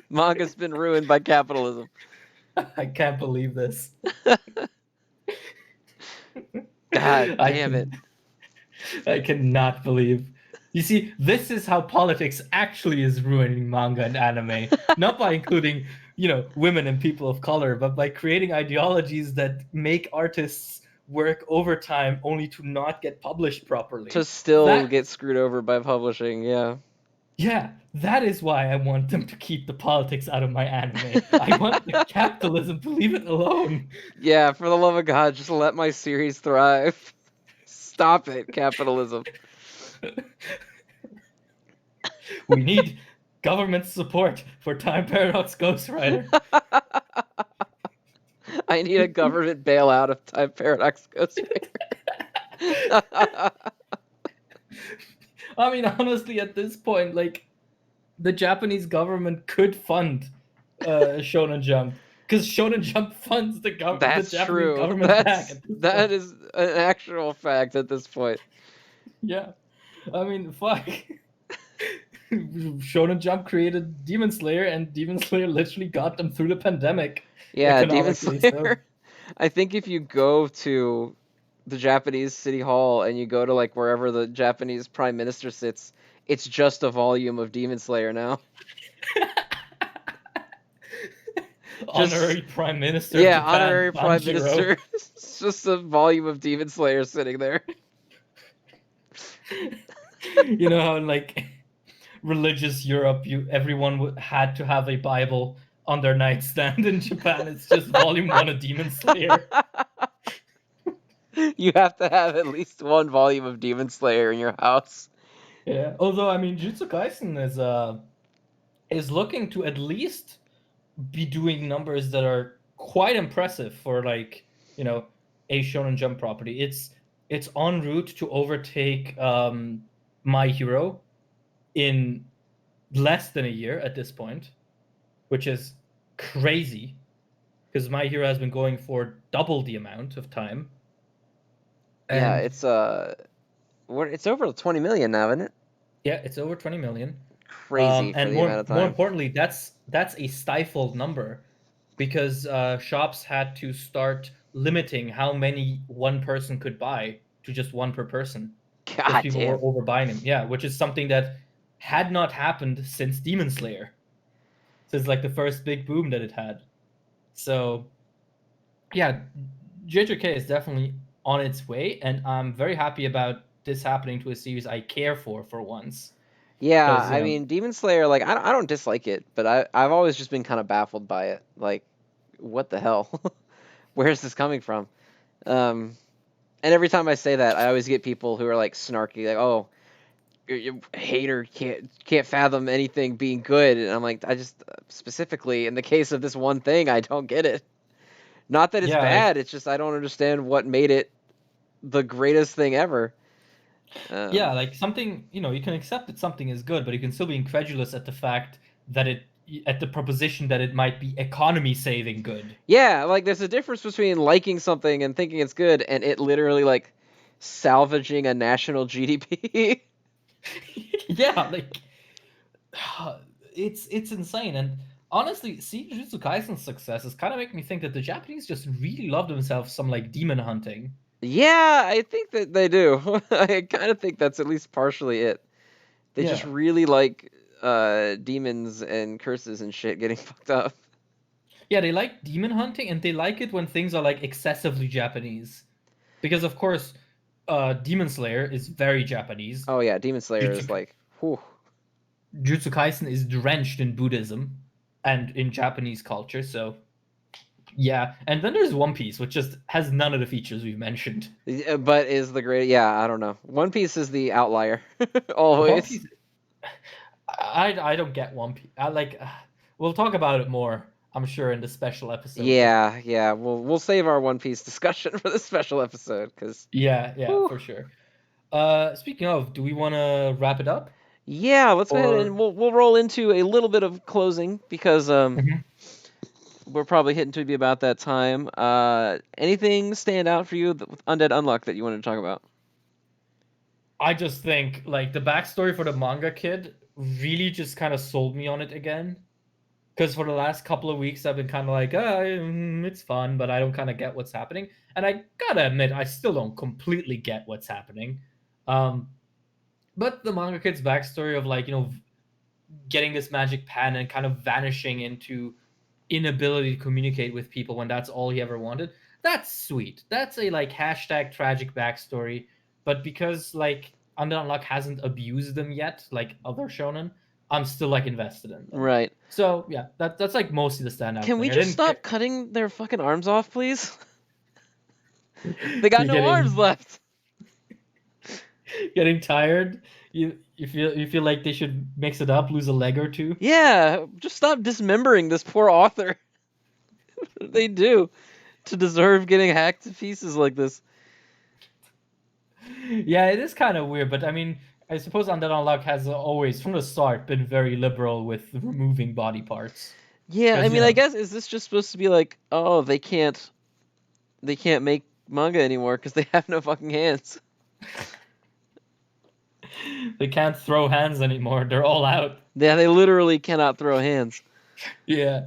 manga's been ruined by capitalism. I can't believe this. God I damn it. can I cannot believe. You see, this is how politics actually is ruining manga and anime. Not by including, women and people of color, but by creating ideologies that make artists work overtime only to not get published To properly. still That get screwed over by publishing, yeah. Yeah, that is why I want them to keep the politics out of my anime. I want the capitalism to leave it alone. Yeah, for the love of God, just let my series thrive. Stop it, capitalism. We need government support for Time Paradox Ghost Rider. I need a government bailout of Time Paradox Ghost Rider. I mean, honestly, at this point, like, the Japanese government could fund Shonen Jump, because Shonen Jump funds the That's Japanese true. government back at this That point. is an actual fact at this point. Yeah, I mean, fuck. Shonen Jump created Demon Slayer, and Demon Slayer literally got them through the pandemic Yeah, Demon economically. So Slayer. I think if you go to the Japanese city hall and you go to like wherever the Japanese prime minister sits, it's just a volume of Demon Slayer now. Just honorary Prime Minister of yeah, Japan, honorary prime Tanjiro. minister. It's just a volume of Demon Slayer sitting there. You know how in like religious Europe, everyone had to have a Bible on their nightstand. In Japan, it's just Volume One of Demon Slayer. You have to have at least one volume of Demon Slayer in your house. Yeah. Although I mean, Jujutsu Kaisen is looking to at least be doing numbers that are quite impressive for like a Shonen Jump property. It's en route to overtake My Hero in less than a year at this point, which is crazy because My Hero has been going for double the amount of time. Yeah, And it's over 20 million now, isn't it? yeah, it's over 20 million. Crazy for And the amount of more time. importantly, that's a stifled number because shops had to start limiting how many one person could buy to just one per person because God people were damn. overbuying them. Yeah, which is something that had not happened since Demon Slayer, since like the first big boom that it had. So yeah, JJK is definitely on its way, and I'm very happy about this happening to a series I care for once. Yeah, Because I mean, Demon Slayer, like, I don't dislike it, but I've always just been kind of baffled by it. Like, what the hell? Where's this coming from? Um, and every time I say that, I always get people who are like snarky, like, "Oh, you hater can't fathom anything being good." And I'm like, I just specifically in the case of this one thing, I don't get it. Not that it's yeah, like bad, it's just I don't understand what made it the greatest thing ever. yeah, Um, like something, you can accept that something is good, but you can still be incredulous at the fact that at the proposition that it might be economy saving good. yeah, like there's a difference between liking something and thinking it's good and it literally like salvaging a national GDP. Yeah, like it's insane. And honestly, see Jujutsu Kaisen's success is kind of making me think that the Japanese just really love themselves some like demon hunting. Yeah, I think that they do. I kind of think that's at least partially it. They just Yeah. really like demons and curses and shit getting fucked up. Yeah, they like demon hunting and they like it when things are like excessively Japanese. Because of course, Demon Slayer is very Japanese. Oh yeah, Demon Slayer is Jujutsu, like, whew. Jujutsu Kaisen is drenched in Buddhism and in Japanese culture, so yeah. And then there's One Piece, which just has none of the features we've mentioned. But is the great? Yeah, I don't know. One Piece is the outlier, One always. Piece, I don't get One Piece. I like. We'll talk about it more, I'm sure, in the special episode. But Yeah, yeah. We'll save our One Piece discussion for the special episode because, yeah, whew. for sure. Speaking of, do we want to wrap it up Yeah, let's go ahead or? and we'll roll into a little bit of closing because Mhm. we're probably hitting to be about that time. Anything stand out for you with Undead Unluck that you wanted to talk about? I just think like the backstory for the manga kid really just kind of sold me on it again. Because for the last couple of weeks, I've been kind of like, it's fun, but I don't kind of get what's happening. And I gotta admit, I still don't completely get what's happening. Um, but the manga kid's backstory of like, getting this magic pen and kind of vanishing into inability to communicate with people when that's all he ever wanted, that's sweet. That's a like hashtag tragic backstory. But because like Undead Unluck hasn't abused them yet, like other shonen, I'm still like invested in them. Right. So yeah, that's like mostly the standout Can we thing. I just didn't stop care. cutting their fucking arms off, please? They got You're no arms getting left. getting tired. You feel like they should mix it up, lose a leg or two. Yeah, just stop dismembering this poor author. What did they do to deserve getting hacked to pieces like this? Yeah, it is kind of weird, but I mean, I suppose Undead Unluck has always, from the start, been very liberal with removing body parts. Yeah, I Because, mean, I guess is this just supposed to be like, oh, they can't make manga anymore because they have no fucking hands. they can't throw hands anymore. They're all out. Yeah, they literally cannot throw hands. Yeah.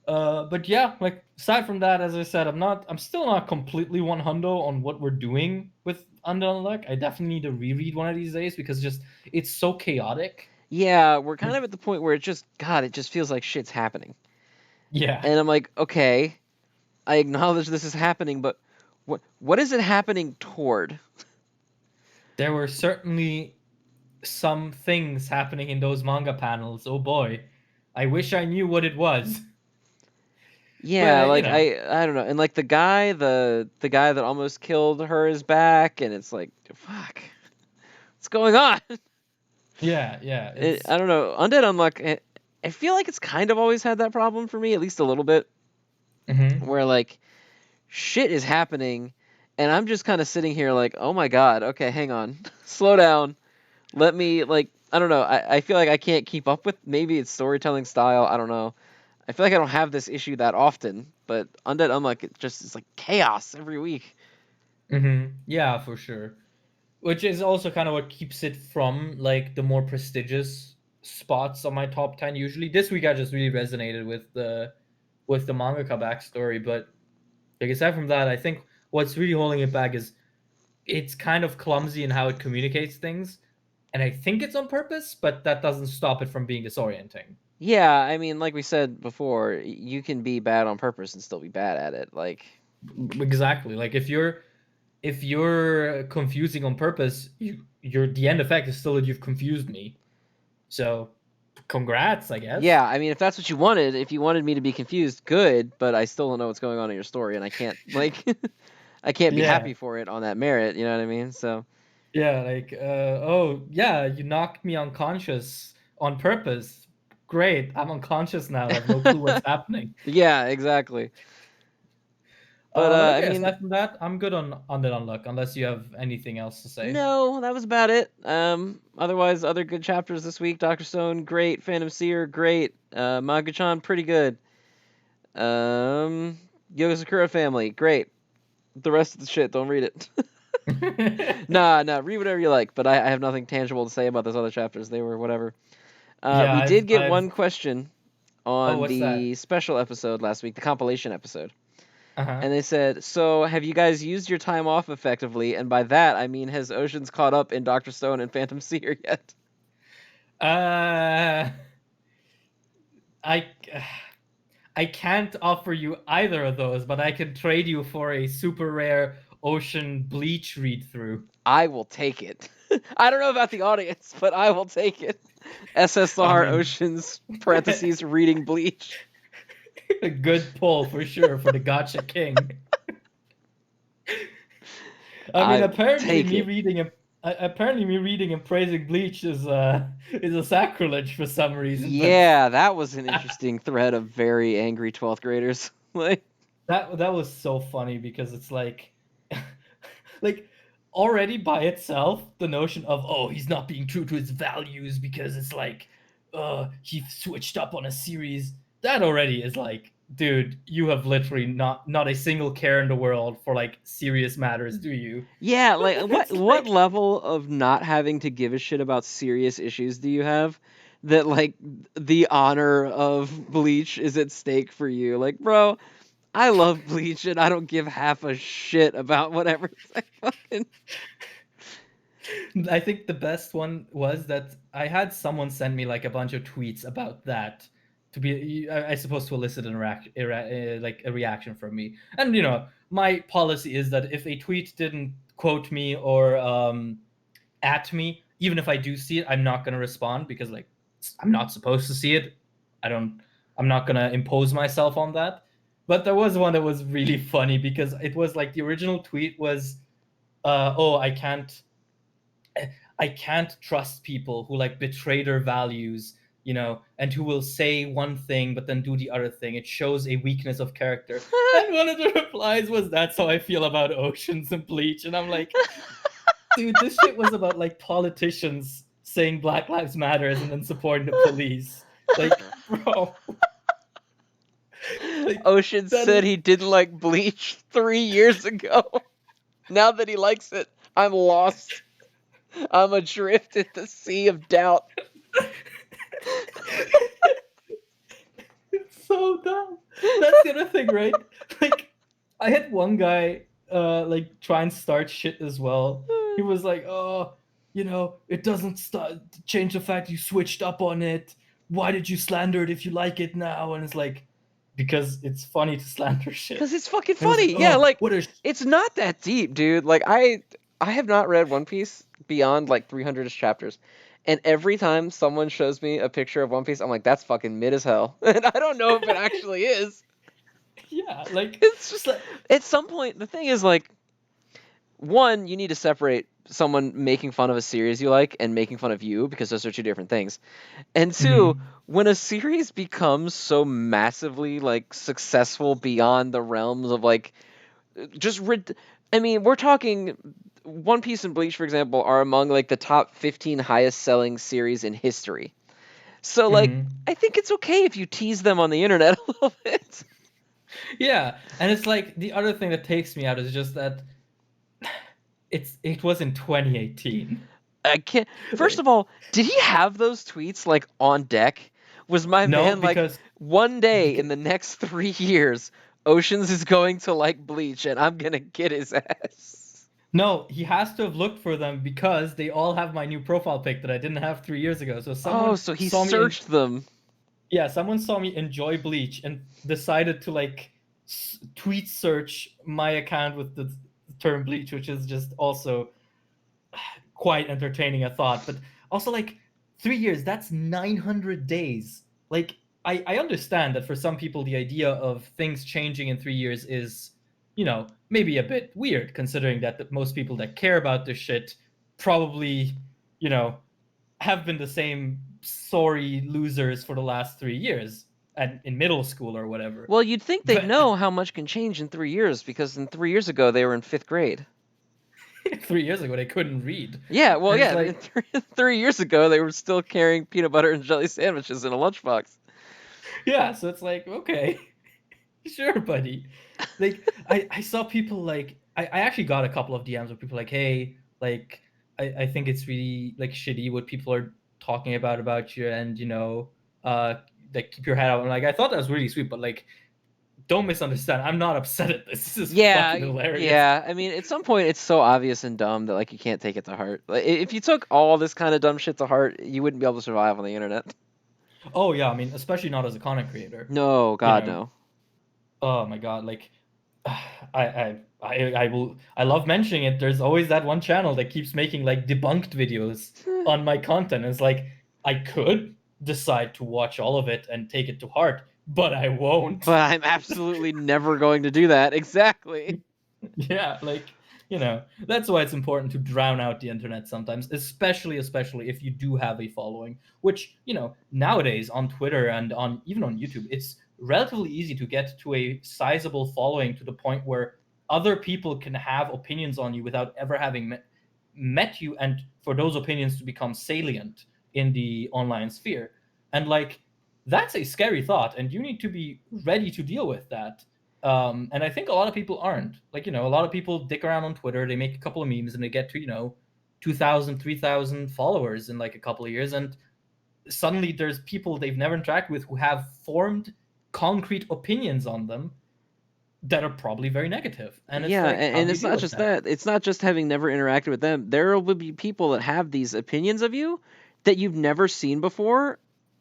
But yeah, like aside from that, as I said, I'm still not completely 100 on what we're doing with Undead Unluck. I definitely need to reread one of these days because it's so chaotic. Yeah, we're kind of at the point where it just feels like shit's happening. Yeah. And I'm like, okay, I acknowledge this is happening, but what is it happening toward? There were certainly some things happening in those manga panels. Oh boy. I wish I knew what it was. Yeah, But, like I don't know. And like the guy that almost killed her is back and it's like, fuck. What's going on? yeah, I don't know. Undead Unluck, I feel like it's kind of always had that problem for me, at least a little bit, hmm where like shit is happening and I'm just kind of sitting here like, oh my god, okay, hang on. Slow down. Let me, like, I don't know. I feel like I can't keep up with, maybe it's storytelling style. I don't know. I feel like I don't have this issue that often, but Undead Unluck, it just is like chaos every week. Yeah, for sure. Which is also kind of what keeps it from like the more prestigious spots on my top 10 usually. This week I just really resonated with the mangaka backstory, but like aside from that, I think what's really holding it back is it's kind of clumsy in how it communicates things. and I think it's on purpose, but that doesn't stop it from being disorienting. Yeah, I mean, like we said before, you can be bad on purpose and still be bad at it. Like, Exactly. Like if you're confusing on purpose, your the end effect is still that you've confused me. So, congrats, I guess. yeah, I mean, if that's what you wanted, if you wanted me to be confused, good, but I still don't know what's going on in your story, and I can't, like, I can't be Yeah. happy for it on that merit, you know what I mean? So, Yeah, like oh, yeah, you knocked me unconscious on purpose. Great. I'm unconscious now. I have no clue what's happening. yeah, exactly. But, But I okay, mean, aside from that, I'm good on Undead Unluck, unless you have anything else to say. no, that was about it. Otherwise, other good chapters this week. Dr. Stone, great. Phantom Seer, great. Manga-chan, pretty good. Um, Sakura family, great. The rest of the shit, don't read it. Nah, read whatever you like, but I have nothing tangible to say about those other chapters. They were whatever. Yeah, We did get I've one question oh, on what's that? the special episode last week, the compilation episode. Uh-huh. And they said, so have you guys used your time off effectively? And by that, I mean, has Oceans caught up in Dr. Stone and Phantom Seer yet? Uh I I can't offer you either of those, but I can trade you for a super rare Ocean Bleach read through. I will take it. I don't know about the audience, but I will take it. I SSR mean, Oceans, parentheses, reading Bleach. a good pull for sure for the Gotcha King. I mean, I will take it. apparently me reading and praising Bleach is a sacrilege for some reason, but Yeah, that was an interesting thread of very angry 12th graders. Like, that was so funny because it's like like already by itself the notion of, oh, he's not being true to his values because it's like he switched up on a series, that already is like, dude, you have literally not a single care in the world for like serious matters, do you? yeah, like what It's what like, level of not having to give a shit about serious issues do you have that like the honor of Bleach is at stake for you? Like, bro, I love Bleach and I don't give half a shit about whatever. Fucking I think the best one was that I had someone send me like a bunch of tweets about that to be, I suppose, to elicit like a reaction from me. And my policy is that if a tweet didn't quote me or at me, even if I do see it, I'm not going to respond because like I'm not supposed to see it. I don't. I'm not going to impose myself on that. But there was one that was really funny because it was like the original tweet was, "Oh, I can't trust people who like betray their values, and who will say one thing but then do the other thing. It shows a weakness of character." And one of the replies was, "That's how I feel about Oceans and Bleach." And I'm like, dude, this shit was about like politicians saying Black Lives Matters and then supporting the police. Like, bro, like Ocean that said is he didn't like Bleach 3 years ago. Now that he likes it, I'm lost. I'm adrift in the sea of doubt. it's so dumb. That's the other thing, right? Like, I had one guy like try and start shit as well. He was like, "Oh, it doesn't change the fact you switched up on it. Why did you slander it if you like it now?" And it's like, because it's funny to slander shit. Cause it's fucking And I was like, funny. Yeah, "Oh, like what a it's not that deep, dude. Like I have not read One Piece beyond like 300 chapters. And every time someone shows me a picture of One Piece, I'm like, that's fucking mid as hell. And I don't know if it actually is. yeah, like It's just at some point the thing is like one, you need to separate someone making fun of a series you like and making fun of you because those are two different things. And two, mhm, when a series becomes so massively like successful beyond the realms of like just I mean, we're talking One Piece and Bleach, for example, are among like the top 15 highest selling series in history. So like, mhm. I think it's okay if you tease them on the internet a little bit. Yeah, and it's like the other thing that takes me out is just that it was in 2018. I can't. First Like, of all, did he have those tweets like on deck? Was my no, man like because one day because in the next 3 years, Oceans is going to like Bleach and I'm gonna get his ass? No, he has to have looked for them because they all have my new profile pic that I didn't have 3 years ago. So Oh, someone so he saw me in, searched them. yeah, someone saw me enjoy Bleach and decided to like tweet search my account with the term Bleach, which is just also quite entertaining a thought. But also like 3 years, that's 900 days. Like I understand that for some people the idea of things changing in 3 years is, maybe a bit weird, considering that most people that care about this shit probably, you know, have been the same sorry losers for the last 3 years and in middle school or whatever. Well, you'd think they'd But know how much can change in 3 years because in 3 years ago they were in fifth grade. 3 years ago they couldn't read. Yeah, well, And it's yeah, like, 3 years ago they were still carrying peanut butter and jelly sandwiches in a lunchbox. yeah, so it's like, okay, sure, buddy. Like I saw people like I actually got a couple of DMs where people like, hey, like I think it's really like shitty what people are talking about you, and uh like keep your head out. And like I thought that was really sweet, but like don't misunderstand. I'm not upset at this. This is Yeah, fucking hilarious. yeah. I mean, at some point it's so obvious and dumb that like you can't take it to heart. Like if you took all this kind of dumb shit to heart, you wouldn't be able to survive on the internet. Oh yeah, I mean, especially not as a content creator. No, You God, know, no. oh my god, like I love mentioning it. There's always that one channel that keeps making like debunked videos on my content. It's like I could decide to watch all of it and take it to heart, but I won't. But I'm absolutely never going to do that. Exactly. Yeah, like, that's why it's important to drown out the internet sometimes, especially if you do have a following, which, nowadays on Twitter and on even on YouTube, it's relatively easy to get to a sizable following to the point where other people can have opinions on you without ever having met you, and for those opinions to become salient in the online sphere. And like that's a scary thought, and you need to be ready to deal with that. And I think a lot of people aren't. Like, a lot of people dick around on Twitter, they make a couple of memes and they get to, 2,000, 3,000 followers in like a couple of years. And suddenly there's people they've never interacted with who have formed concrete opinions on them that are probably very negative. And it's Yeah, like, how and do you it's deal not with just that? that. It's not just having never interacted with them. There will be people that have these opinions of you that you've never seen before,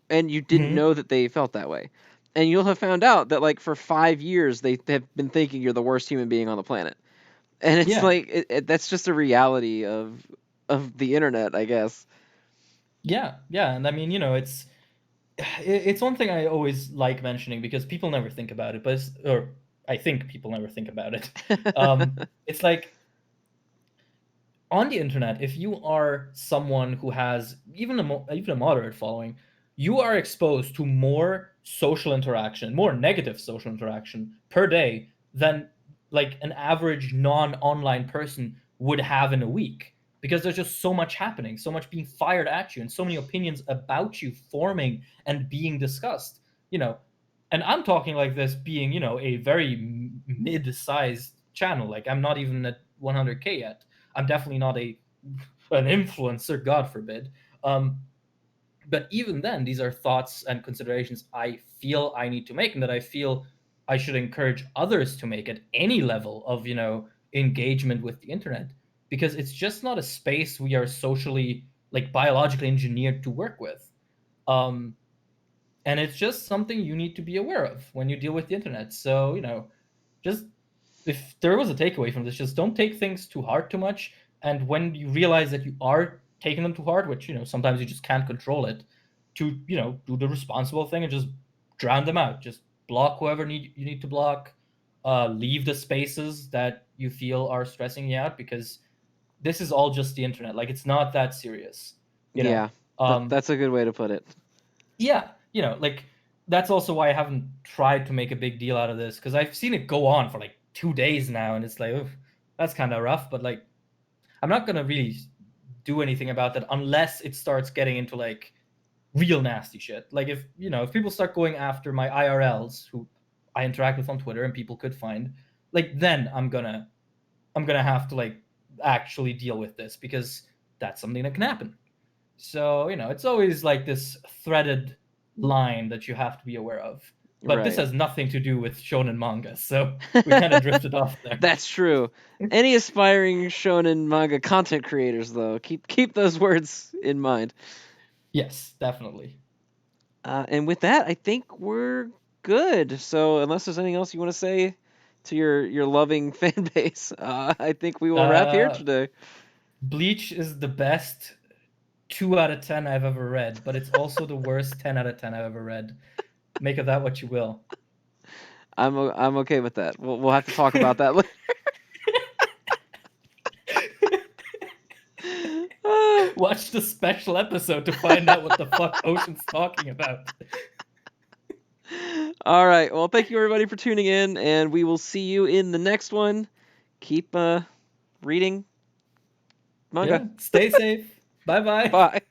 and you didn't Mm-hmm. know that they felt that way. And you'll have found out that like for 5 years they have been thinking you're the worst human being on the planet. And it's Yeah. like that's just a reality of the internet, I guess. Yeah. Yeah. And I mean, it's one thing I always like mentioning because people never think about it, or I think people never think about it. It's like on the internet, if you are someone who has even a moderate following, you are exposed to more social interaction, more negative social interaction per day than like an average non-online person would have in a week, because there's just so much happening, so much being fired at you, and so many opinions about you forming and being discussed. You know, and I'm talking like this being, a very mid-sized channel. Like I'm not even at 100K yet. I'm definitely not an influencer, God forbid. Um, but even then, these are thoughts and considerations I feel I need to make, and that I feel I should encourage others to make at any level of engagement with the internet, because it's just not a space we are socially, like, biologically engineered to work with. Um, and it's just something you need to be aware of when you deal with the internet. So just, if there was a takeaway from this, just don't take things too hard too much. And when you realize that you are taking them too hard, which sometimes you just can't control it, to do the responsible thing and just drown them out. Just block whoever you need to block. Leave the spaces that you feel are stressing you out, because this is all just the internet. Like, it's not that serious. You know. Yeah, Um, that's a good way to put it. yeah, like, that's also why I haven't tried to make a big deal out of this, because I've seen it go on for like 2 days now, and it's like, oof, that's kind of rough. But like, I'm not gonna really do anything about that unless it starts getting into like real nasty shit. Like, if people start going after my IRLs who I interact with on Twitter and people could find, like, then I'm gonna have to like actually deal with this, because that's something that can happen. So it's always like this threaded line that you have to be aware of. But this Right. has nothing to do with shonen manga, so we kind of drifted off there. That's true. Any aspiring shonen manga content creators, though, keep those words in mind. Yes, definitely. And with that, I think we're good. So unless there's anything else you want to say to your loving fan base, I think we will wrap here Uh, today. Bleach is the best 2 out of 10 I've ever read, but it's also the worst 10 out of 10 I've ever read. Make of that what you will. I'm okay with that. We'll have to talk about that later. Watch the special episode to find out what the fuck Ocean's talking about. All right. Well, thank you everybody for tuning in, and we will see you in the next one. Keep reading manga. Yeah, stay safe. Bye-bye. Bye.